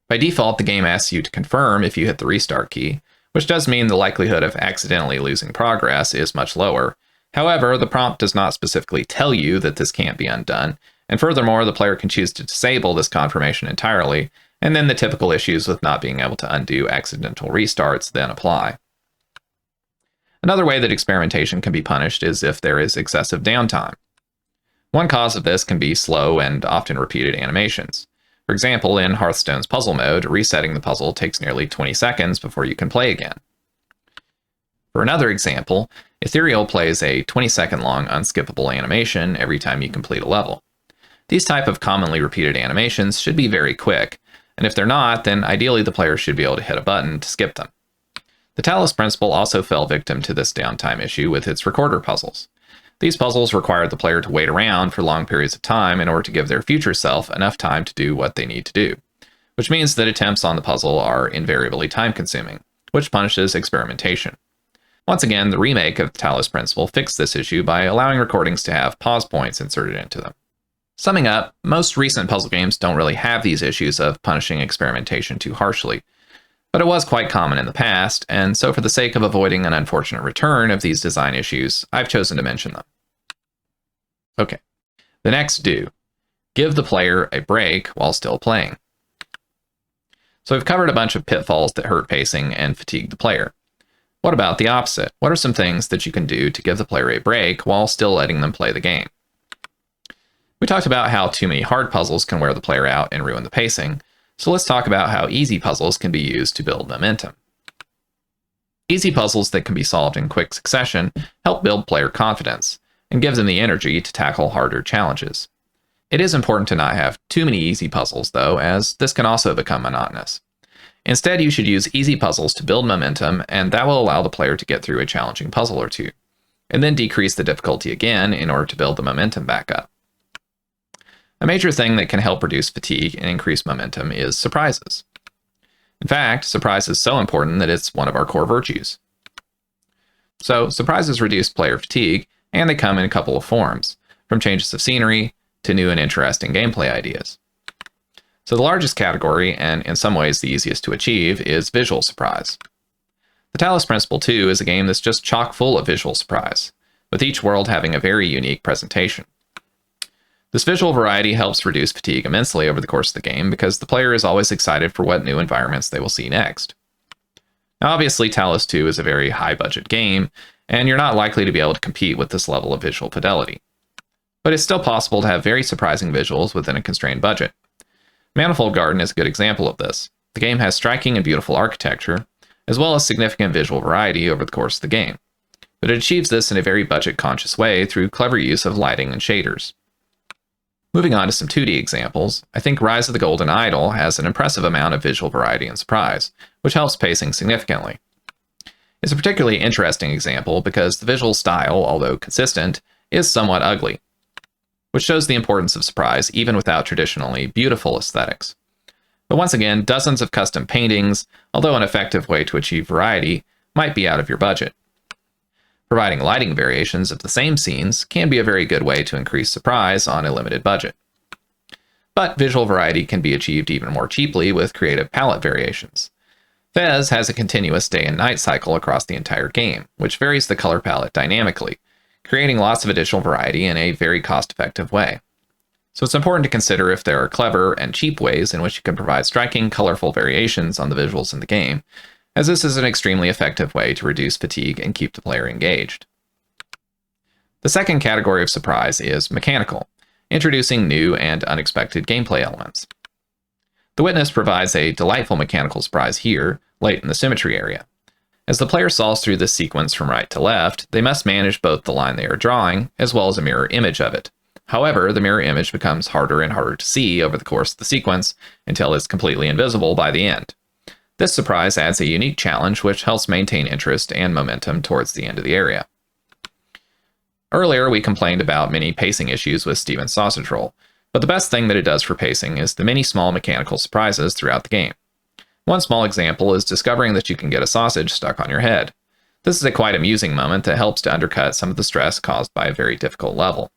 By default, the game asks you to confirm if you hit the restart key, which does mean the likelihood of accidentally losing progress is much lower. However, the prompt does not specifically tell you that this can't be undone, and furthermore, the player can choose to disable this confirmation entirely, and then the typical issues with not being able to undo accidental restarts then apply. Another way that experimentation can be punished is if there is excessive downtime. One cause of this can be slow and often repeated animations. For example, in Hearthstone's puzzle mode, resetting the puzzle takes nearly 20 seconds before you can play again. For another example, ETHEREAL plays a 20-second long unskippable animation every time you complete a level. These type of commonly repeated animations should be very quick, and if they're not, then ideally the player should be able to hit a button to skip them. The Talos principle also fell victim to this downtime issue with its recorder puzzles. These puzzles required the player to wait around for long periods of time in order to give their future self enough time to do what they need to do, which means that attempts on the puzzle are invariably time-consuming, which punishes experimentation. Once again, the remake of the Talos principle fixed this issue by allowing recordings to have pause points inserted into them. Summing up, most recent puzzle games don't really have these issues of punishing experimentation too harshly, but it was quite common in the past, and so for the sake of avoiding an unfortunate return of these design issues, I've chosen to mention them. Okay, the next do. Give the player a break while still playing. So we've covered a bunch of pitfalls that hurt pacing and fatigue the player. What about the opposite? What are some things that you can do to give the player a break while still letting them play the game? We talked about how too many hard puzzles can wear the player out and ruin the pacing, so let's talk about how easy puzzles can be used to build momentum. Easy puzzles that can be solved in quick succession help build player confidence and give them the energy to tackle harder challenges. It is important to not have too many easy puzzles, though, as this can also become monotonous. Instead, you should use easy puzzles to build momentum, and that will allow the player to get through a challenging puzzle or two, and then decrease the difficulty again in order to build the momentum back up. A major thing that can help reduce fatigue and increase momentum is surprises. In fact, surprise is so important that it's one of our core virtues. So, surprises reduce player fatigue, and they come in a couple of forms, from changes of scenery to new and interesting gameplay ideas. So the largest category, and in some ways the easiest to achieve, is visual surprise. The Talos Principle 2 is a game that's just chock full of visual surprise, with each world having a very unique presentation. This visual variety helps reduce fatigue immensely over the course of the game because the player is always excited for what new environments they will see next. Now obviously Talos 2 is a very high-budget game, and you're not likely to be able to compete with this level of visual fidelity. But it's still possible to have very surprising visuals within a constrained budget. Manifold Garden is a good example of this. The game has striking and beautiful architecture, as well as significant visual variety over the course of the game. But it achieves this in a very budget-conscious way through clever use of lighting and shaders. Moving on to some 2D examples, I think Rise of the Golden Idol has an impressive amount of visual variety and surprise, which helps pacing significantly. It's a particularly interesting example because the visual style, although consistent, is somewhat ugly, which shows the importance of surprise even without traditionally beautiful aesthetics. But once again, dozens of custom paintings, although an effective way to achieve variety, might be out of your budget. Providing lighting variations of the same scenes can be a very good way to increase surprise on a limited budget. But visual variety can be achieved even more cheaply with creative palette variations. Fez has a continuous day and night cycle across the entire game, which varies the color palette dynamically, creating lots of additional variety in a very cost-effective way. So it's important to consider if there are clever and cheap ways in which you can provide striking, colorful variations on the visuals in the game, as this is an extremely effective way to reduce fatigue and keep the player engaged. The second category of surprise is mechanical, introducing new and unexpected gameplay elements. The Witness provides a delightful mechanical surprise here, late in the symmetry area. As the player solves through this sequence from right to left, they must manage both the line they are drawing, as well as a mirror image of it. However, the mirror image becomes harder and harder to see over the course of the sequence, until it's completely invisible by the end. This surprise adds a unique challenge which helps maintain interest and momentum towards the end of the area. Earlier, we complained about many pacing issues with Steven's Sausage Roll, but the best thing that it does for pacing is the many small mechanical surprises throughout the game. One small example is discovering that you can get a sausage stuck on your head. This is a quite amusing moment that helps to undercut some of the stress caused by a very difficult level.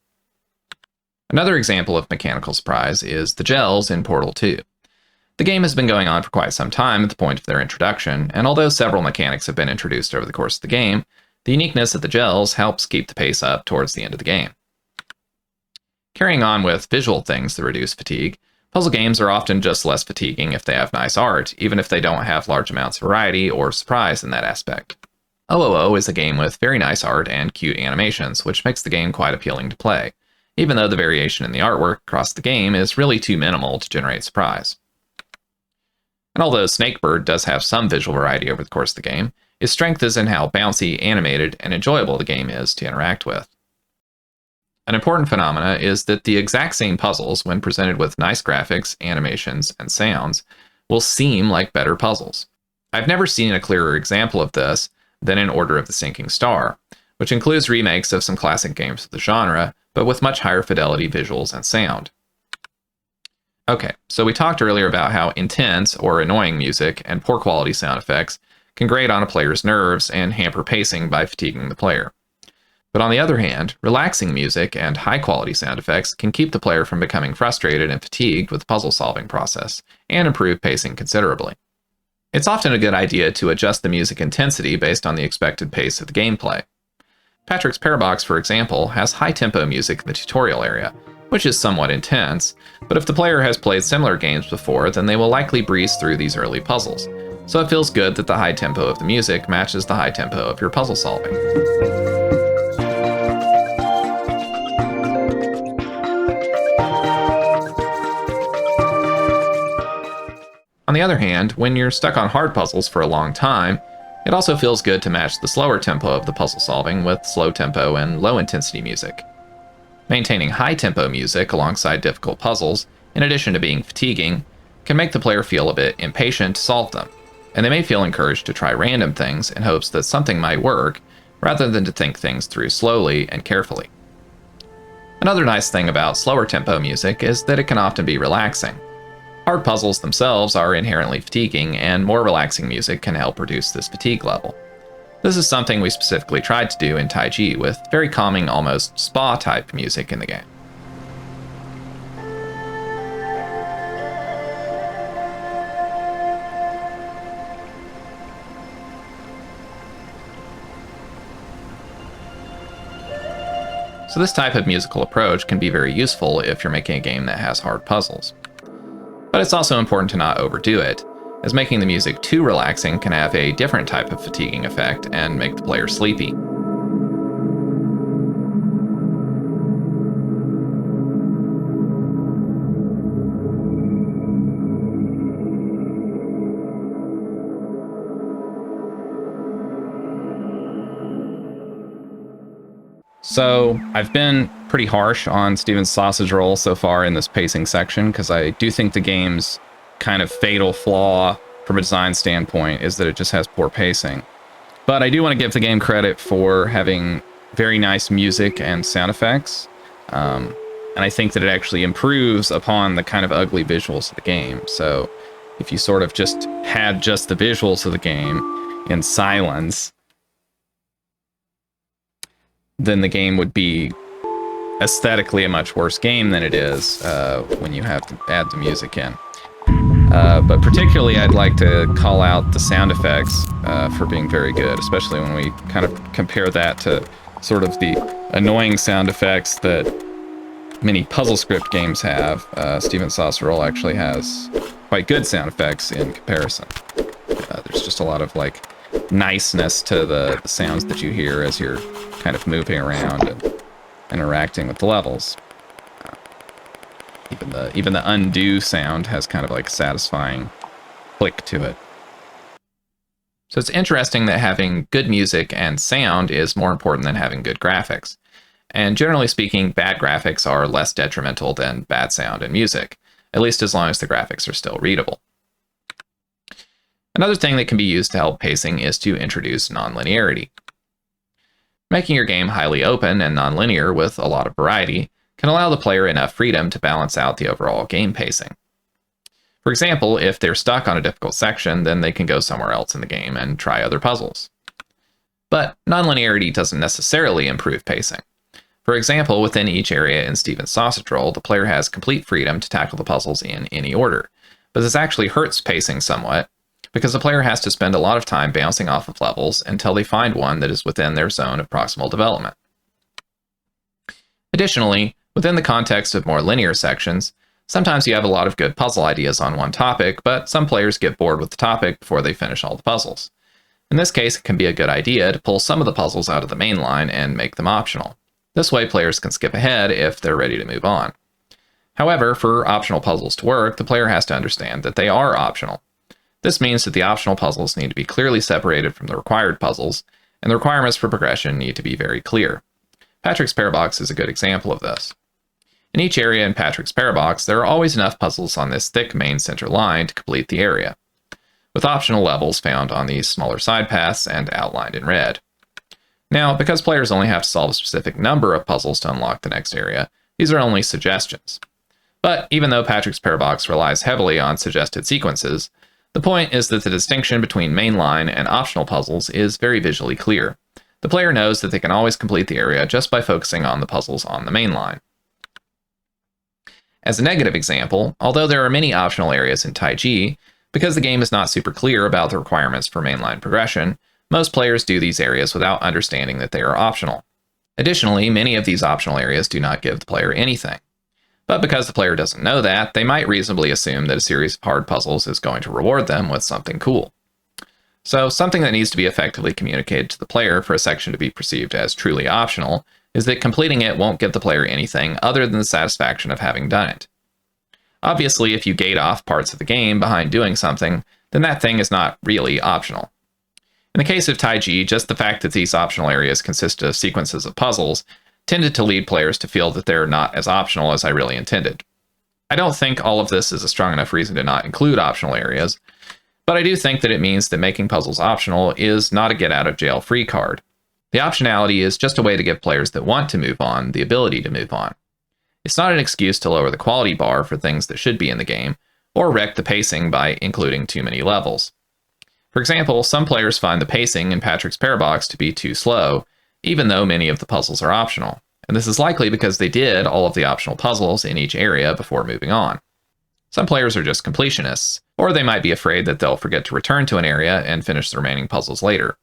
Another example of mechanical surprise is the gels in Portal 2. The game has been going on for quite some time at the point of their introduction, and although several mechanics have been introduced over the course of the game, the uniqueness of the gels helps keep the pace up towards the end of the game. Carrying on with visual things that reduce fatigue, puzzle games are often just less fatiguing if they have nice art, even if they don't have large amounts of variety or surprise in that aspect. OOO is a game with very nice art and cute animations, which makes the game quite appealing to play, even though the variation in the artwork across the game is really too minimal to generate surprise. And although Snakebird does have some visual variety over the course of the game, its strength is in how bouncy, animated, and enjoyable the game is to interact with. An important phenomena is that the exact same puzzles, when presented with nice graphics, animations, and sounds, will seem like better puzzles. I've never seen a clearer example of this than in Order of the Sinking Star, which includes remakes of some classic games of the genre, but with much higher fidelity visuals and sound. Okay, so we talked earlier about how intense or annoying music and poor quality sound effects can grate on a player's nerves and hamper pacing by fatiguing the player. But on the other hand, relaxing music and high-quality sound effects can keep the player from becoming frustrated and fatigued with the puzzle-solving process, and improve pacing considerably. It's often a good idea to adjust the music intensity based on the expected pace of the gameplay. Patrick's Parabox, for example, has high-tempo music in the tutorial area, which is somewhat intense, but if the player has played similar games before, then they will likely breeze through these early puzzles, so it feels good that the high tempo of the music matches the high tempo of your puzzle solving. On the other hand, when you're stuck on hard puzzles for a long time, it also feels good to match the slower tempo of the puzzle solving with slow tempo and low intensity music. Maintaining high tempo music alongside difficult puzzles, in addition to being fatiguing, can make the player feel a bit impatient to solve them, and they may feel encouraged to try random things in hopes that something might work, rather than to think things through slowly and carefully. Another nice thing about slower tempo music is that it can often be relaxing. Hard puzzles themselves are inherently fatiguing, and more relaxing music can help reduce this fatigue level. This is something we specifically tried to do in Taiji with very calming, almost spa-type music in the game. So this type of musical approach can be very useful if you're making a game that has hard puzzles. But it's also important to not overdo it, as making the music too relaxing can have a different type of fatiguing effect and make the player sleepy. So I've been pretty harsh on Steven's Sausage Roll so far in this pacing section, because I do think the game's kind of fatal flaw from a design standpoint is that it just has poor pacing. But I do want to give the game credit for having very nice music and sound effects, and I think that it actually improves upon the kind of ugly visuals of the game. So if you sort of just had just the visuals of the game in silence, then the game would be aesthetically a much worse game than it is when you have to add the music in. But particularly, I'd like to call out the sound effects for being very good, especially when we kind of compare that to sort of the annoying sound effects that many puzzle script games have. Steven Saucerroll actually has quite good sound effects in comparison. There's just a lot of like niceness to the sounds that you hear as you're kind of moving around and interacting with the levels. Even the undo sound has kind of like a satisfying click to it. So it's interesting that having good music and sound is more important than having good graphics. And generally speaking, bad graphics are less detrimental than bad sound and music, at least as long as the graphics are still readable. Another thing that can be used to help pacing is to introduce non-linearity. Making your game highly open and non-linear with a lot of variety can allow the player enough freedom to balance out the overall game pacing. For example, if they're stuck on a difficult section, then they can go somewhere else in the game and try other puzzles. But non-linearity doesn't necessarily improve pacing. For example, within each area in Steven's Sausage Roll, the player has complete freedom to tackle the puzzles in any order, but this actually hurts pacing somewhat, because the player has to spend a lot of time bouncing off of levels until they find one that is within their zone of proximal development. Additionally, within the context of more linear sections, sometimes you have a lot of good puzzle ideas on one topic, but some players get bored with the topic before they finish all the puzzles. In this case, it can be a good idea to pull some of the puzzles out of the main line and make them optional. This way, players can skip ahead if they're ready to move on. However, for optional puzzles to work, the player has to understand that they are optional. This means that the optional puzzles need to be clearly separated from the required puzzles, and the requirements for progression need to be very clear. Patrick's Parabox is a good example of this. In each area in Patrick's Parabox, there are always enough puzzles on this thick main center line to complete the area, with optional levels found on these smaller side paths and outlined in red. Now, because players only have to solve a specific number of puzzles to unlock the next area, these are only suggestions. But even though Patrick's Parabox relies heavily on suggested sequences, the point is that the distinction between mainline and optional puzzles is very visually clear. The player knows that they can always complete the area just by focusing on the puzzles on the main line. As a negative example, although there are many optional areas in Taiji, because the game is not super clear about the requirements for mainline progression, most players do these areas without understanding that they are optional. Additionally, many of these optional areas do not give the player anything. But because the player doesn't know that, they might reasonably assume that a series of hard puzzles is going to reward them with something cool. So, something that needs to be effectively communicated to the player for a section to be perceived as truly optional is that completing it won't give the player anything other than the satisfaction of having done it. Obviously, if you gate off parts of the game behind doing something, then that thing is not really optional. In the case of Taiji, just the fact that these optional areas consist of sequences of puzzles tended to lead players to feel that they're not as optional as I really intended. I don't think all of this is a strong enough reason to not include optional areas, but I do think that it means that making puzzles optional is not a get-out-of-jail-free card. The optionality is just a way to give players that want to move on the ability to move on. It's not an excuse to lower the quality bar for things that should be in the game, or wreck the pacing by including too many levels. For example, some players find the pacing in Patrick's Parabox to be too slow, even though many of the puzzles are optional, and this is likely because they did all of the optional puzzles in each area before moving on. Some players are just completionists, or they might be afraid that they'll forget to return to an area and finish the remaining puzzles later.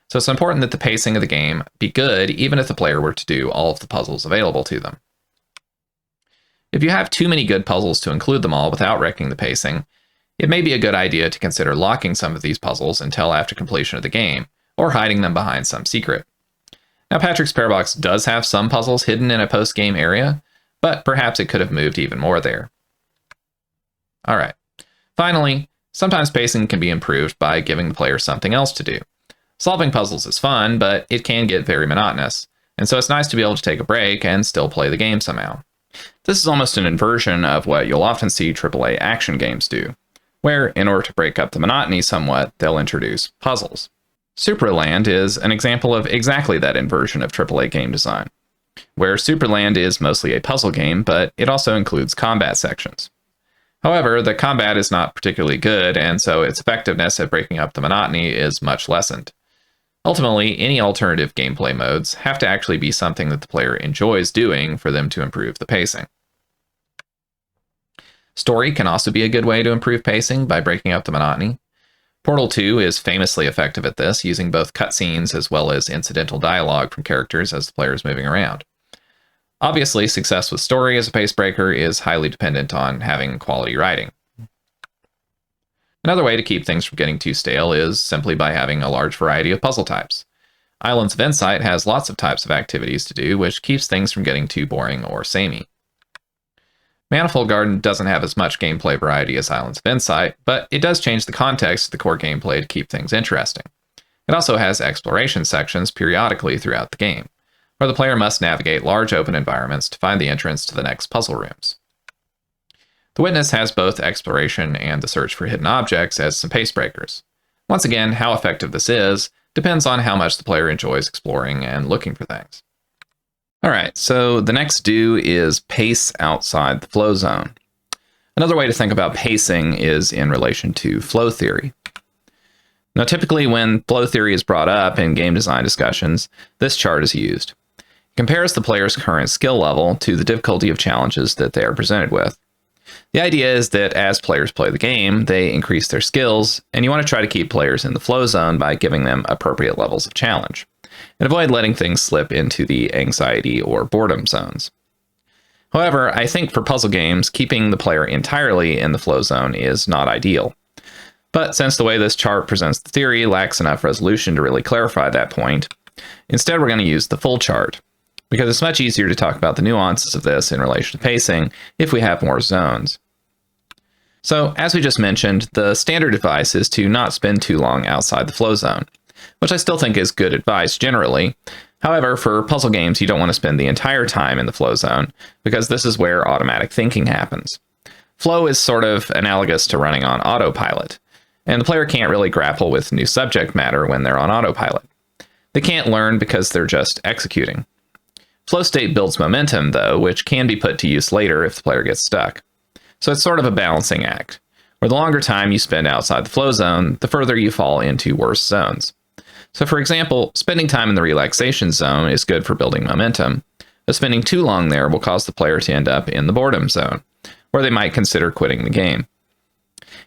So it's important that the pacing of the game be good even if the player were to do all of the puzzles available to them. If you have too many good puzzles to include them all without wrecking the pacing, it may be a good idea to consider locking some of these puzzles until after completion of the game, or hiding them behind some secret. Now, Patrick's Parabox does have some puzzles hidden in a post-game area, but perhaps it could have moved even more there. Alright, finally, sometimes pacing can be improved by giving the player something else to do. Solving puzzles is fun, but it can get very monotonous, and so it's nice to be able to take a break and still play the game somehow. This is almost an inversion of what you'll often see AAA action games do, where, in order to break up the monotony somewhat, they'll introduce puzzles. Supraland is an example of exactly that inversion of AAA game design, where Supraland is mostly a puzzle game, but it also includes combat sections. However, the combat is not particularly good, and so its effectiveness at breaking up the monotony is much lessened. Ultimately, any alternative gameplay modes have to actually be something that the player enjoys doing for them to improve the pacing. Story can also be a good way to improve pacing by breaking up the monotony. Portal 2 is famously effective at this, using both cutscenes as well as incidental dialogue from characters as the player is moving around. Obviously, success with story as a pacebreaker is highly dependent on having quality writing. Another way to keep things from getting too stale is simply by having a large variety of puzzle types. Islands of Insight has lots of types of activities to do, which keeps things from getting too boring or samey. Manifold Garden doesn't have as much gameplay variety as Islands of Insight, but it does change the context of the core gameplay to keep things interesting. It also has exploration sections periodically throughout the game, where the player must navigate large open environments to find the entrance to the next puzzle rooms. The Witness has both exploration and the search for hidden objects as some pace breakers. Once again, how effective this is depends on how much the player enjoys exploring and looking for things. Alright, so the next do is pace outside the flow zone. Another way to think about pacing is in relation to flow theory. Now, typically when flow theory is brought up in game design discussions, this chart is used. It compares the player's current skill level to the difficulty of challenges that they are presented with. The idea is that as players play the game, they increase their skills, and you want to try to keep players in the flow zone by giving them appropriate levels of challenge, and avoid letting things slip into the anxiety or boredom zones. However, I think for puzzle games, keeping the player entirely in the flow zone is not ideal. But since the way this chart presents the theory lacks enough resolution to really clarify that point, instead we're going to use the full chart, because it's much easier to talk about the nuances of this in relation to pacing if we have more zones. So, as we just mentioned, the standard advice is to not spend too long outside the flow zone, which I still think is good advice generally. However, for puzzle games, you don't want to spend the entire time in the flow zone, because this is where automatic thinking happens. Flow is sort of analogous to running on autopilot, and the player can't really grapple with new subject matter when they're on autopilot. They can't learn because they're just executing. Flow state builds momentum, though, which can be put to use later if the player gets stuck. So it's sort of a balancing act, where the longer time you spend outside the flow zone, the further you fall into worse zones. So for example, spending time in the relaxation zone is good for building momentum, but spending too long there will cause the player to end up in the boredom zone, where they might consider quitting the game.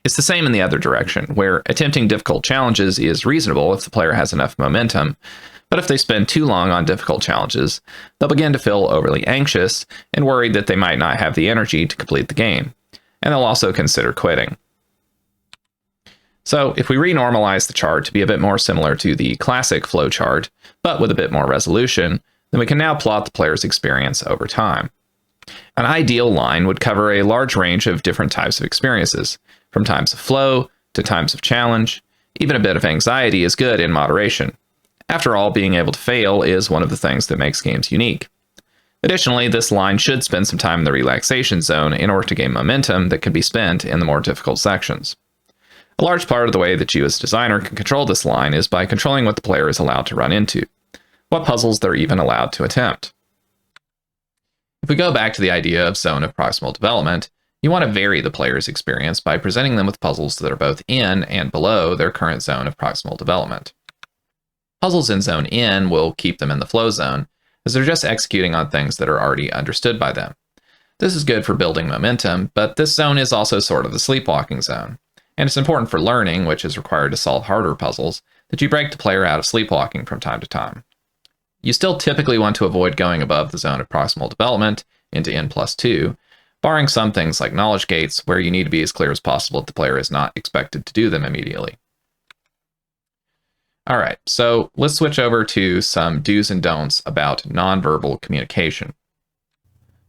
It's the same in the other direction, where attempting difficult challenges is reasonable if the player has enough momentum, but if they spend too long on difficult challenges, they'll begin to feel overly anxious and worried that they might not have the energy to complete the game, and they'll also consider quitting. So if we renormalize the chart to be a bit more similar to the classic flow chart, but with a bit more resolution, then we can now plot the player's experience over time. An ideal line would cover a large range of different types of experiences, from times of flow to times of challenge. Even a bit of anxiety is good in moderation. After all, being able to fail is one of the things that makes games unique. Additionally, this line should spend some time in the relaxation zone in order to gain momentum that can be spent in the more difficult sections. A large part of the way that you as a designer can control this line is by controlling what the player is allowed to run into, what puzzles they're even allowed to attempt. If we go back to the idea of zone of proximal development, you want to vary the player's experience by presenting them with puzzles that are both in and below their current zone of proximal development. Puzzles in zone in will keep them in the flow zone, as they're just executing on things that are already understood by them. This is good for building momentum, but this zone is also sort of the sleepwalking zone. And it's important for learning, which is required to solve harder puzzles, that you break the player out of sleepwalking from time to time. You still typically want to avoid going above the zone of proximal development into N+2, barring some things like knowledge gates, where you need to be as clear as possible that the player is not expected to do them immediately. Alright, so let's switch over to some do's and don'ts about nonverbal communication.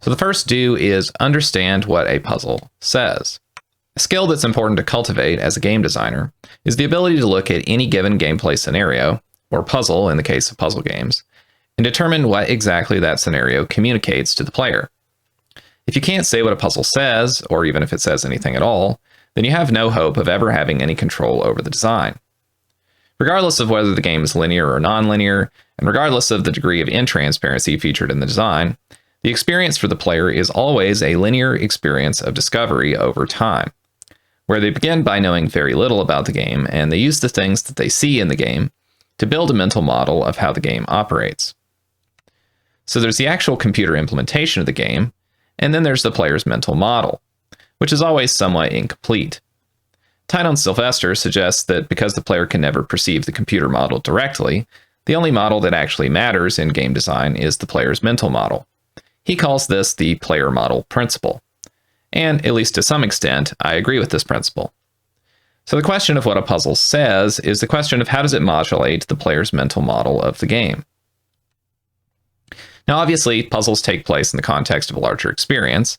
So the first do is understand what a puzzle says. A skill that's important to cultivate as a game designer is the ability to look at any given gameplay scenario, or puzzle in the case of puzzle games, and determine what exactly that scenario communicates to the player. If you can't say what a puzzle says, or even if it says anything at all, then you have no hope of ever having any control over the design. Regardless of whether the game is linear or non-linear, and regardless of the degree of intransparency featured in the design, The experience for the player is always a linear experience of discovery over time, where they begin by knowing very little about the game, and they use the things that they see in the game to build a mental model of how the game operates. So there's the actual computer implementation of the game, and then there's the player's mental model, which is always somewhat incomplete. Tino and Sylvester suggests that because the player can never perceive the computer model directly, the only model that actually matters in game design is the player's mental model. He calls this the player model principle. And, at least to some extent, I agree with this principle. So the question of what a puzzle says is the question of how does it modulate the player's mental model of the game. Now, obviously, puzzles take place in the context of a larger experience.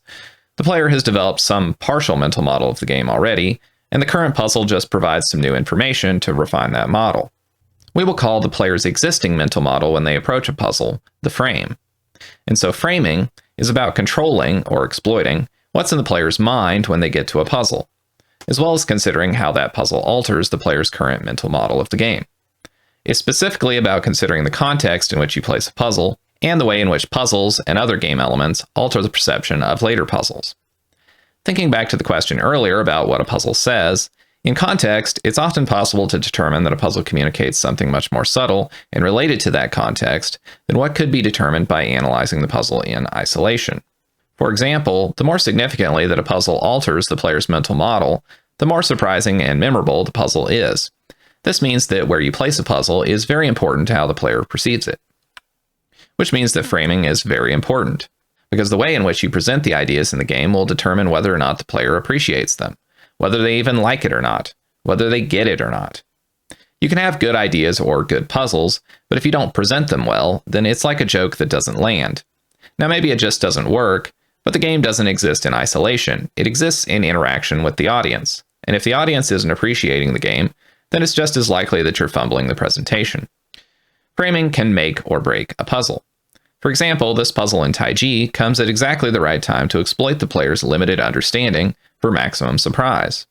The player has developed some partial mental model of the game already, and the current puzzle just provides some new information to refine that model. We will call the player's existing mental model when they approach a puzzle the frame. And so framing is about controlling, or exploiting, what's in the player's mind when they get to a puzzle, as well as considering how that puzzle alters the player's current mental model of the game. It's specifically about considering the context in which you place a puzzle, and the way in which puzzles and other game elements alter the perception of later puzzles. Thinking back to the question earlier about what a puzzle says, in context, it's often possible to determine that a puzzle communicates something much more subtle and related to that context than what could be determined by analyzing the puzzle in isolation. For example, the more significantly that a puzzle alters the player's mental model, the more surprising and memorable the puzzle is. This means that where you place a puzzle is very important to how the player perceives it. Which means that framing is very important, because the way in which you present the ideas in the game will determine whether or not the player appreciates them, whether they even like it or not, whether they get it or not. You can have good ideas or good puzzles, but if you don't present them well, then it's like a joke that doesn't land. Now maybe it just doesn't work, but the game doesn't exist in isolation. It exists in interaction with the audience. And if the audience isn't appreciating the game, then it's just as likely that you're fumbling the presentation. Framing can make or break a puzzle. For example, this puzzle in Taiji comes at exactly the right time to exploit the player's limited understanding for maximum surprise.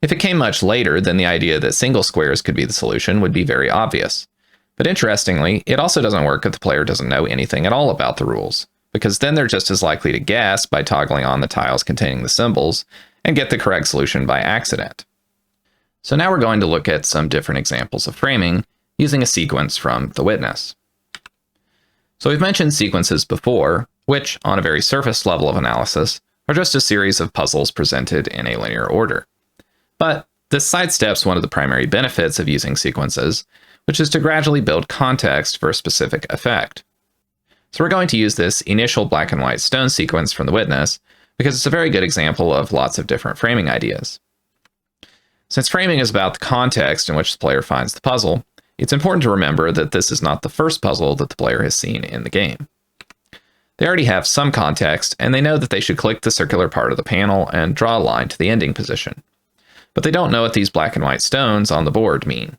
If it came much later, then the idea that single squares could be the solution would be very obvious. But interestingly, it also doesn't work if the player doesn't know anything at all about the rules, because then they're just as likely to guess by toggling on the tiles containing the symbols and get the correct solution by accident. So now we're going to look at some different examples of framing using a sequence from The Witness. So we've mentioned sequences before, which, on a very surface level of analysis, are just a series of puzzles presented in a linear order. But this sidesteps one of the primary benefits of using sequences, which is to gradually build context for a specific effect. So we're going to use this initial black and white stone sequence from The Witness because it's a very good example of lots of different framing ideas. Since framing is about the context in which the player finds the puzzle, it's important to remember that this is not the first puzzle that the player has seen in the game. They already have some context, and they know that they should click the circular part of the panel and draw a line to the ending position. But they don't know what these black and white stones on the board mean.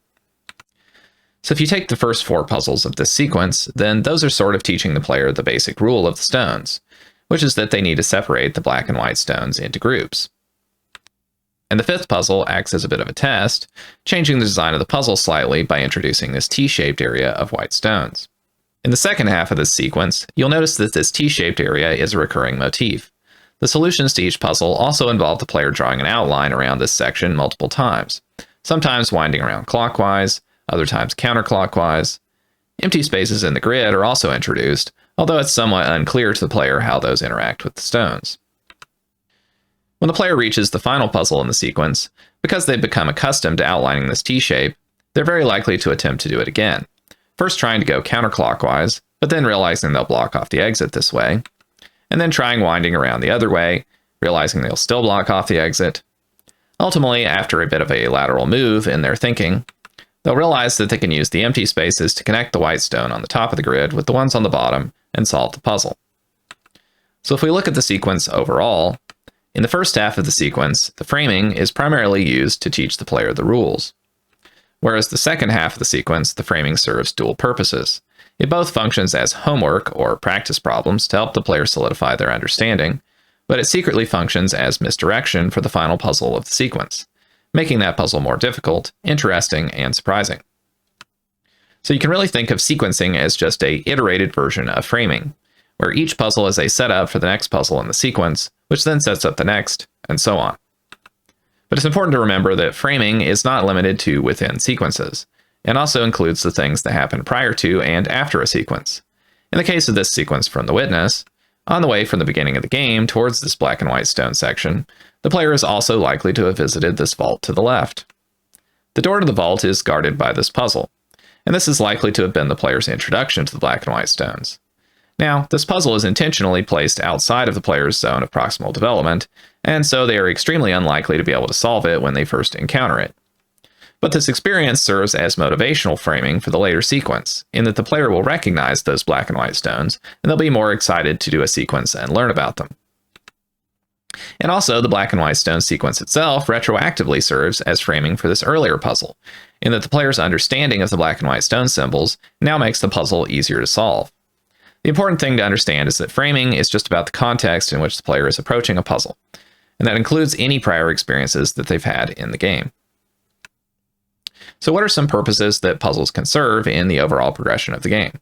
So if you take the first 4 puzzles of this sequence, then those are sort of teaching the player the basic rule of the stones, which is that they need to separate the black and white stones into groups. And the 5th puzzle acts as a bit of a test, changing the design of the puzzle slightly by introducing this T-shaped area of white stones. In the second half of this sequence, you'll notice that this T-shaped area is a recurring motif. The solutions to each puzzle also involve the player drawing an outline around this section multiple times, sometimes winding around clockwise, other times counterclockwise. Empty spaces in the grid are also introduced, although it's somewhat unclear to the player how those interact with the stones. When the player reaches the final puzzle in the sequence, because they've become accustomed to outlining this T-shape, they're very likely to attempt to do it again. First trying to go counterclockwise, but then realizing they'll block off the exit this way, and then trying winding around the other way, realizing they'll still block off the exit. Ultimately, after a bit of a lateral move in their thinking, they'll realize that they can use the empty spaces to connect the white stone on the top of the grid with the ones on the bottom and solve the puzzle. So if we look at the sequence overall, in the first half of the sequence, the framing is primarily used to teach the player the rules. Whereas the second half of the sequence, the framing serves dual purposes. It both functions as homework or practice problems to help the player solidify their understanding, but it secretly functions as misdirection for the final puzzle of the sequence, making that puzzle more difficult, interesting, and surprising. So you can really think of sequencing as just a iterated version of framing, where each puzzle is a setup for the next puzzle in the sequence, which then sets up the next, and so on. But it's important to remember that framing is not limited to within sequences, and also includes the things that happen prior to and after a sequence. In the case of this sequence from the witness, on the way from the beginning of the game towards this black and white stone section, the player is also likely to have visited this vault to the left. The door to the vault is guarded by this puzzle, and this is likely to have been the player's introduction to the black and white stones. Now, this puzzle is intentionally placed outside of the player's zone of proximal development, and so they are extremely unlikely to be able to solve it when they first encounter it. But this experience serves as motivational framing for the later sequence, in that the player will recognize those black and white stones, and they'll be more excited to do a sequence and learn about them. And also, the black and white stone sequence itself retroactively serves as framing for this earlier puzzle, in that the player's understanding of the black and white stone symbols now makes the puzzle easier to solve. The important thing to understand is that framing is just about the context in which the player is approaching a puzzle, and that includes any prior experiences that they've had in the game. So what are some purposes that puzzles can serve in the overall progression of the game?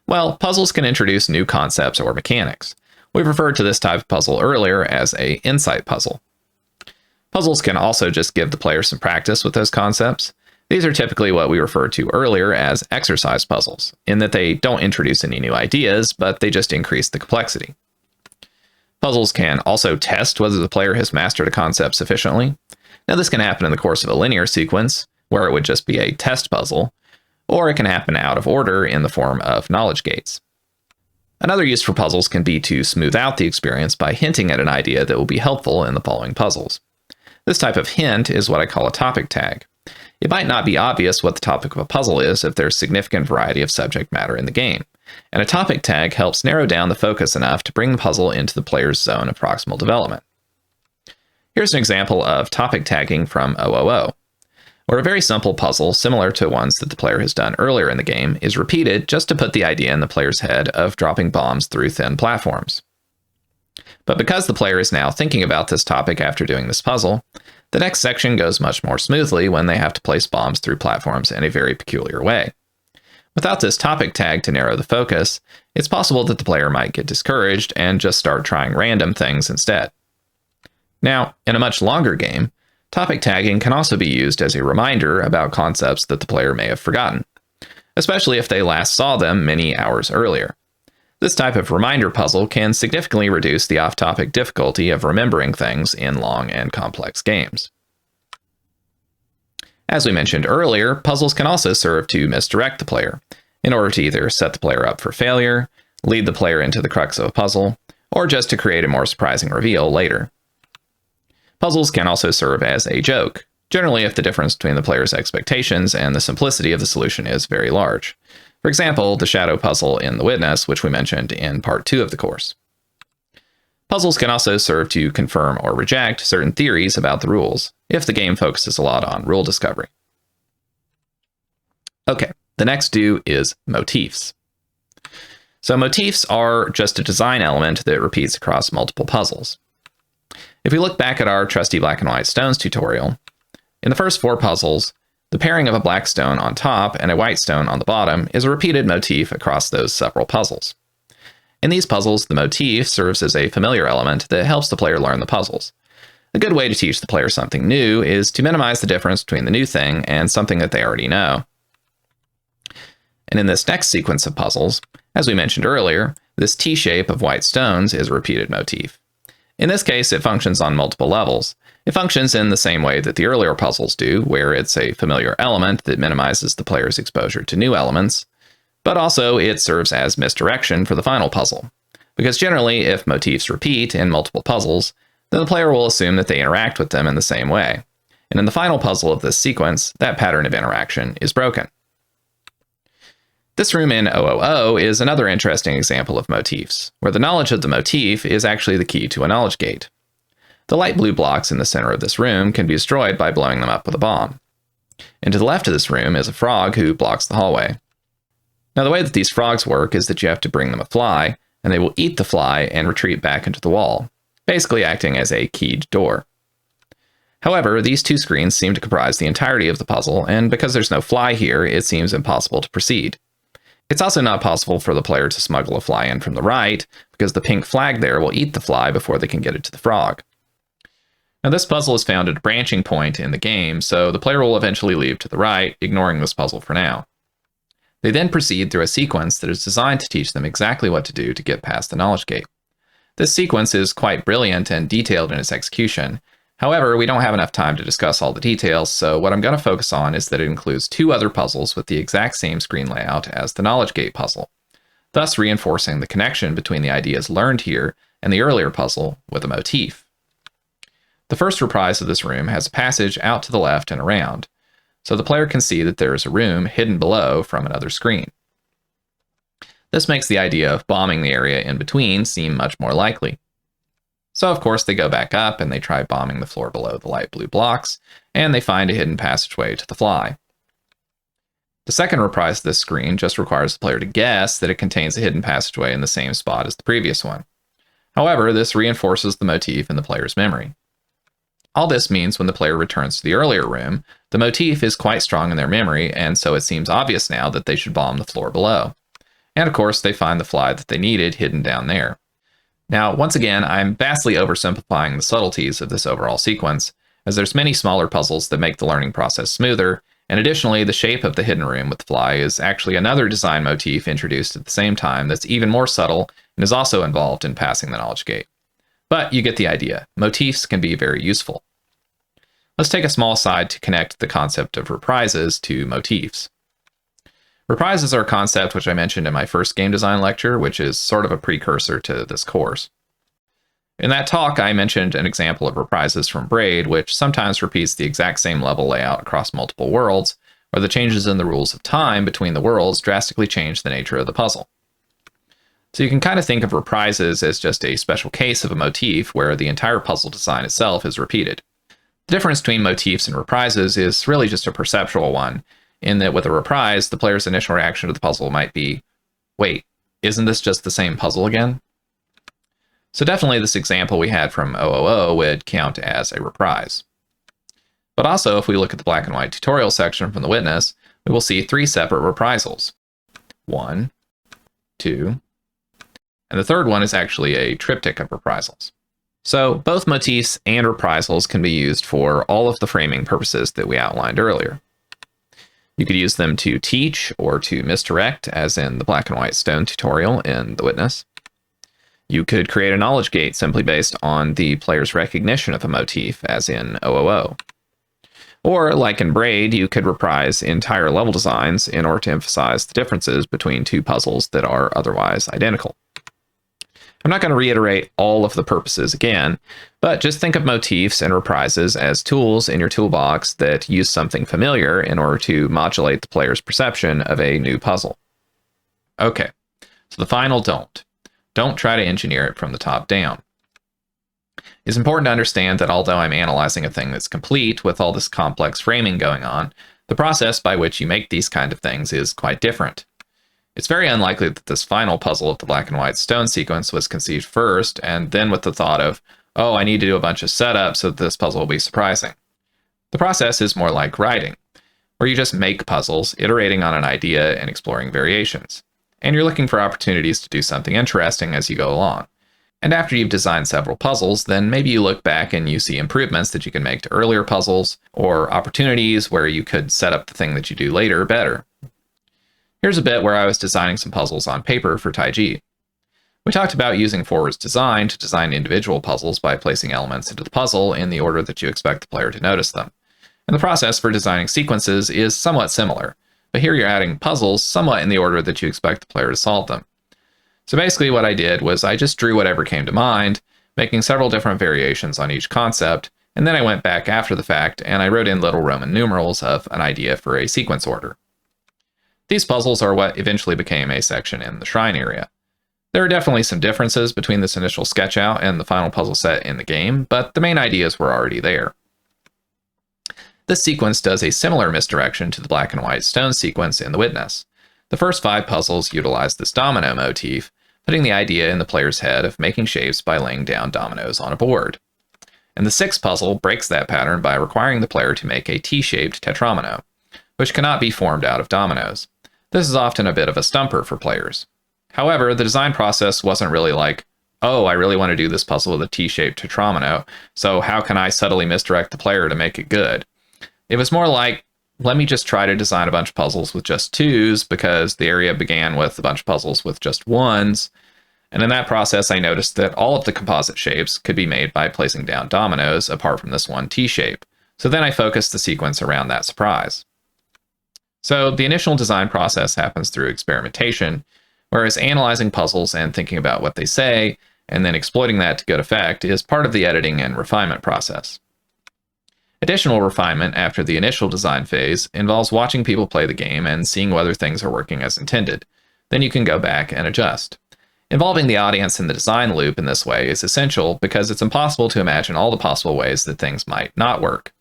Well, puzzles can introduce new concepts or mechanics. We've referred to this type of puzzle earlier as an insight puzzle. Puzzles can also just give the player some practice with those concepts. These are typically what we referred to earlier as exercise puzzles, in that they don't introduce any new ideas, but they just increase the complexity. Puzzles can also test whether the player has mastered a concept sufficiently. Now, this can happen in the course of a linear sequence, where it would just be a test puzzle, or it can happen out of order in the form of knowledge gates. Another use for puzzles can be to smooth out the experience by hinting at an idea that will be helpful in the following puzzles. This type of hint is what I call a topic tag. It might not be obvious what the topic of a puzzle is if there's significant variety of subject matter in the game, and a topic tag helps narrow down the focus enough to bring the puzzle into the player's zone of proximal development. Here's an example of topic tagging from OOO, where a very simple puzzle, similar to ones that the player has done earlier in the game, is repeated just to put the idea in the player's head of dropping bombs through thin platforms. But because the player is now thinking about this topic after doing this puzzle, the next section goes much more smoothly when they have to place bombs through platforms in a very peculiar way. Without this topic tag to narrow the focus, it's possible that the player might get discouraged and just start trying random things instead. Now, in a much longer game, topic tagging can also be used as a reminder about concepts that the player may have forgotten, especially if they last saw them many hours earlier. This type of reminder puzzle can significantly reduce the off-topic difficulty of remembering things in long and complex games. As we mentioned earlier, puzzles can also serve to misdirect the player, in order to either set the player up for failure, lead the player into the crux of a puzzle, or just to create a more surprising reveal later. Puzzles can also serve as a joke, generally if the difference between the player's expectations and the simplicity of the solution is very large. For example, the shadow puzzle in The Witness, which we mentioned in part 2 of the course. Puzzles can also serve to confirm or reject certain theories about the rules, if the game focuses a lot on rule discovery. Okay, the next do is motifs. So motifs are just a design element that repeats across multiple puzzles. If we look back at our trusty black and white stones tutorial, in the first 4 puzzles, the pairing of a black stone on top and a white stone on the bottom is a repeated motif across those several puzzles. In these puzzles, the motif serves as a familiar element that helps the player learn the puzzles. A good way to teach the player something new is to minimize the difference between the new thing and something that they already know. And in this next sequence of puzzles, as we mentioned earlier, this T-shape of white stones is a repeated motif. In this case, it functions on multiple levels. It functions in the same way that the earlier puzzles do, where it's a familiar element that minimizes the player's exposure to new elements, but also it serves as misdirection for the final puzzle. Because generally, if motifs repeat in multiple puzzles, then the player will assume that they interact with them in the same way. And in the final puzzle of this sequence, that pattern of interaction is broken. This room in OOO is another interesting example of motifs, where the knowledge of the motif is actually the key to a knowledge gate. The light blue blocks in the center of this room can be destroyed by blowing them up with a bomb. And to the left of this room is a frog who blocks the hallway. Now, the way that these frogs work is that you have to bring them a fly, and they will eat the fly and retreat back into the wall, basically acting as a keyed door. However, these 2 screens seem to comprise the entirety of the puzzle, and because there's no fly here, it seems impossible to proceed. It's also not possible for the player to smuggle a fly in from the right, because the pink flag there will eat the fly before they can get it to the frog. Now this puzzle is found at a branching point in the game, so the player will eventually leave to the right, ignoring this puzzle for now. They then proceed through a sequence that is designed to teach them exactly what to do to get past the knowledge gate. This sequence is quite brilliant and detailed in its execution. However, we don't have enough time to discuss all the details, so what I'm going to focus on is that it includes 2 other puzzles with the exact same screen layout as the knowledge gate puzzle, thus reinforcing the connection between the ideas learned here and the earlier puzzle with a motif. The first reprise of this room has a passage out to the left and around, so the player can see that there is a room hidden below from another screen. This makes the idea of bombing the area in between seem much more likely. So of course they go back up and they try bombing the floor below the light blue blocks, and they find a hidden passageway to the fly. The second reprise of this screen just requires the player to guess that it contains a hidden passageway in the same spot as the previous one. However, this reinforces the motif in the player's memory. All this means when the player returns to the earlier room, the motif is quite strong in their memory, and so it seems obvious now that they should bomb the floor below. And of course, they find the fly that they needed hidden down there. Now, once again, I'm vastly oversimplifying the subtleties of this overall sequence, as there's many smaller puzzles that make the learning process smoother, and additionally, the shape of the hidden room with the fly is actually another design motif introduced at the same time that's even more subtle and is also involved in passing the knowledge gate. But you get the idea. Motifs can be very useful. Let's take a small aside to connect the concept of reprises to motifs. Reprises are a concept which I mentioned in my first game design lecture, which is sort of a precursor to this course. In that talk, I mentioned an example of reprises from Braid, which sometimes repeats the exact same level layout across multiple worlds, where the changes in the rules of time between the worlds drastically change the nature of the puzzle. So you can kind of think of reprises as just a special case of a motif where the entire puzzle design itself is repeated. The difference between motifs and reprises is really just a perceptual one, in that with a reprise, the player's initial reaction to the puzzle might be, wait, isn't this just the same puzzle again? So definitely this example we had from 000 would count as a reprise. But also, if we look at the black and white tutorial section from the witness, we will see 3 separate reprisals. 1, 2, and the third one is actually a triptych of reprisals. So both motifs and reprisals can be used for all of the framing purposes that we outlined earlier. You could use them to teach or to misdirect, as in the black and white stone tutorial in the witness. You could create a knowledge gate simply based on the player's recognition of a motif, as in 000. Or, like in Braid, you could reprise entire level designs in order to emphasize the differences between 2 puzzles that are otherwise identical. I'm not going to reiterate all of the purposes again, but just think of motifs and reprises as tools in your toolbox that use something familiar in order to modulate the player's perception of a new puzzle. Okay, so the final don't. Don't try to engineer it from the top down. It's important to understand that although I'm analyzing a thing that's complete with all this complex framing going on, the process by which you make these kind of things is quite different. It's very unlikely that this final puzzle of the black and white stone sequence was conceived first, and then with the thought of, oh, I need to do a bunch of setup so that this puzzle will be surprising. The process is more like writing, where you just make puzzles, iterating on an idea and exploring variations. And you're looking for opportunities to do something interesting as you go along. And after you've designed several puzzles, then maybe you look back and you see improvements that you can make to earlier puzzles, or opportunities where you could set up the thing that you do later better. Here's a bit where I was designing some puzzles on paper for Taiji. We talked about using forwards design to design individual puzzles by placing elements into the puzzle in the order that you expect the player to notice them. And the process for designing sequences is somewhat similar, but here you're adding puzzles somewhat in the order that you expect the player to solve them. So basically what I did was I just drew whatever came to mind, making several different variations on each concept, and then I went back after the fact and I wrote in little Roman numerals of an idea for a sequence order. These puzzles are what eventually became a section in the shrine area. There are definitely some differences between this initial sketch out and the final puzzle set in the game, but the main ideas were already there. This sequence does a similar misdirection to the black and white stone sequence in the witness. The first 5 puzzles utilize this domino motif, putting the idea in the player's head of making shapes by laying down dominoes on a board. And the 6th puzzle breaks that pattern by requiring the player to make a T-shaped tetromino, which cannot be formed out of dominoes. This is often a bit of a stumper for players. However, the design process wasn't really like, oh, I really want to do this puzzle with a T-shaped tetromino, so how can I subtly misdirect the player to make it good? It was more like, let me just try to design a bunch of puzzles with just 2s, because the area began with a bunch of puzzles with just 1s, and in that process I noticed that all of the composite shapes could be made by placing down dominoes apart from this one T-shape. So then I focused the sequence around that surprise. So the initial design process happens through experimentation, whereas analyzing puzzles and thinking about what they say, and then exploiting that to good effect, is part of the editing and refinement process. Additional refinement after the initial design phase involves watching people play the game and seeing whether things are working as intended. Then you can go back and adjust. Involving the audience in the design loop in this way is essential because it's impossible to imagine all the possible ways that things might not work.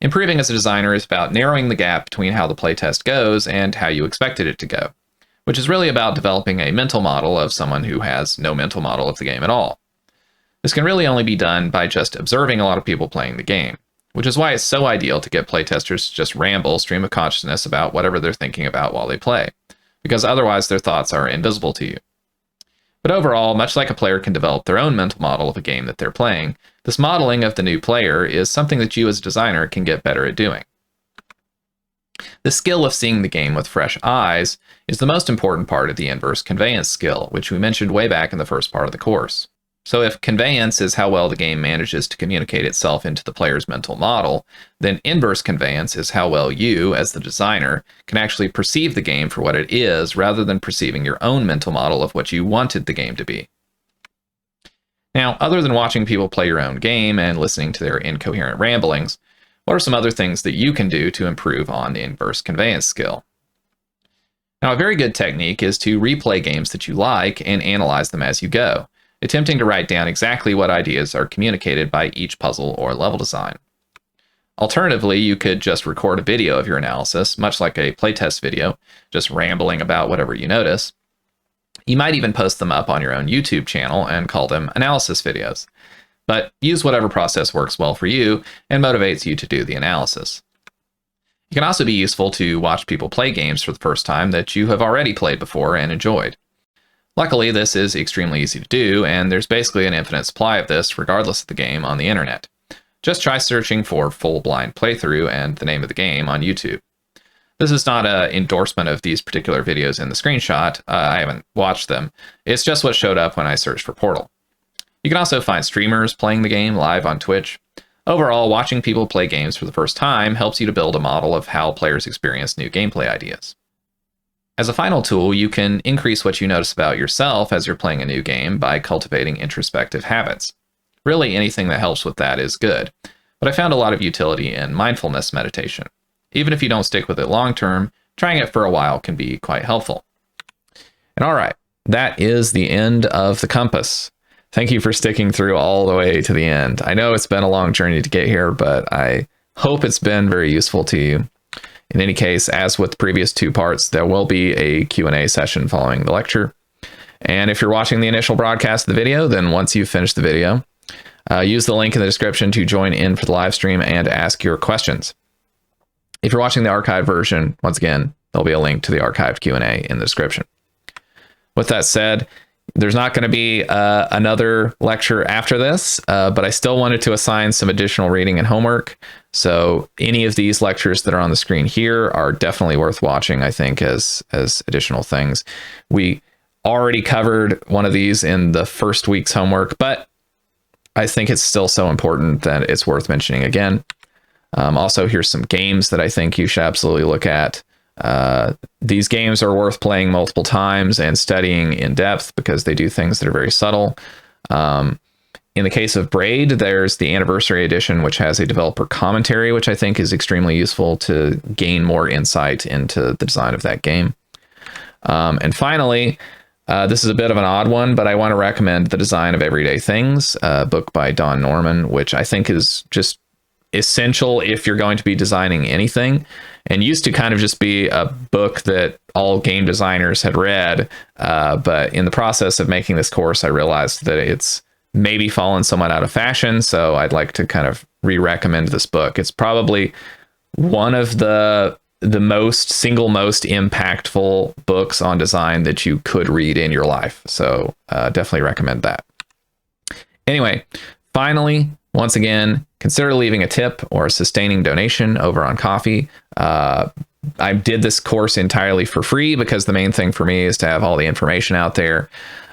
Improving as a designer is about narrowing the gap between how the playtest goes and how you expected it to go, which is really about developing a mental model of someone who has no mental model of the game at all. This can really only be done by just observing a lot of people playing the game, which is why it's so ideal to get playtesters to just ramble stream of consciousness about whatever they're thinking about while they play, because otherwise their thoughts are invisible to you. But overall, much like a player can develop their own mental model of a game that they're playing, this modeling of the new player is something that you as a designer can get better at doing. The skill of seeing the game with fresh eyes is the most important part of the inverse conveyance skill, which we mentioned way back in the first part of the course. So if conveyance is how well the game manages to communicate itself into the player's mental model, then inverse conveyance is how well you, as the designer, can actually perceive the game for what it is rather than perceiving your own mental model of what you wanted the game to be. Now, other than watching people play your own game and listening to their incoherent ramblings, what are some other things that you can do to improve on the inverse conveyance skill? Now, a very good technique is to replay games that you like and analyze them as you go, attempting to write down exactly what ideas are communicated by each puzzle or level design. Alternatively, you could just record a video of your analysis, much like a playtest video, just rambling about whatever you notice. You might even post them up on your own YouTube channel and call them analysis videos. But use whatever process works well for you and motivates you to do the analysis. It can also be useful to watch people play games for the first time that you have already played before and enjoyed. Luckily, this is extremely easy to do, and there's basically an infinite supply of this regardless of the game on the internet. Just try searching for full blind playthrough and the name of the game on YouTube. This is not an endorsement of these particular videos in the screenshot. I haven't watched them. It's just what showed up when I searched for Portal. You can also find streamers playing the game live on Twitch. Overall, watching people play games for the first time helps you to build a model of how players experience new gameplay ideas. As a final tool, you can increase what you notice about yourself as you're playing a new game by cultivating introspective habits. Really, anything that helps with that is good, but I found a lot of utility in mindfulness meditation. Even if you don't stick with it long term, trying it for a while can be quite helpful. And all right, that is the end of the compass. Thank you for sticking through all the way to the end. I know it's been a long journey to get here, but I hope it's been very useful to you. In any case, as with the previous two parts, there will be a Q&A session following the lecture. And if you're watching the initial broadcast of the video, then once you've finished the video, use the link in the description to join in for the live stream and ask your questions. If you're watching the archived version, once again, there'll be a link to the archived Q&A in the description. With that said, there's not going to be another lecture after this, but I still wanted to assign some additional reading and homework. So any of these lectures that are on the screen here are definitely worth watching, I think, as additional things. We already covered one of these in the first week's homework, but I think it's still so important that it's worth mentioning again. Also, here's some games that I think you should absolutely look at. These games are worth playing multiple times and studying in depth because they do things that are very subtle. In the case of Braid, there's the Anniversary Edition, which has a developer commentary, which I think is extremely useful to gain more insight into the design of that game. And finally, this is a bit of an odd one, but I want to recommend The Design of Everyday Things, a book by Don Norman, which I think is just essential if you're going to be designing anything, and used to kind of just be a book that all game designers had read. But in the process of making this course, I realized that it's maybe fallen somewhat out of fashion. So I'd like to kind of re-recommend this book. It's probably one of the the single most impactful books on design that you could read in your life. So definitely recommend that. Anyway, finally, once again, consider leaving a tip or a sustaining donation over on Ko-fi. I did this course entirely for free because the main thing for me is to have all the information out there.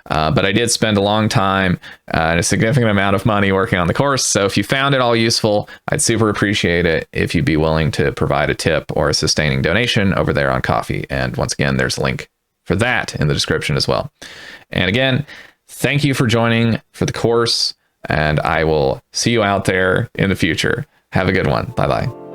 But I did spend a long time and a significant amount of money working on the course. So if you found it all useful, I'd super appreciate it if you'd be willing to provide a tip or a sustaining donation over there on Ko-fi. And once again, there's a link for that in the description as well. And again, thank you for joining for the course, and I will see you out there in the future. Have a good one. Bye-bye.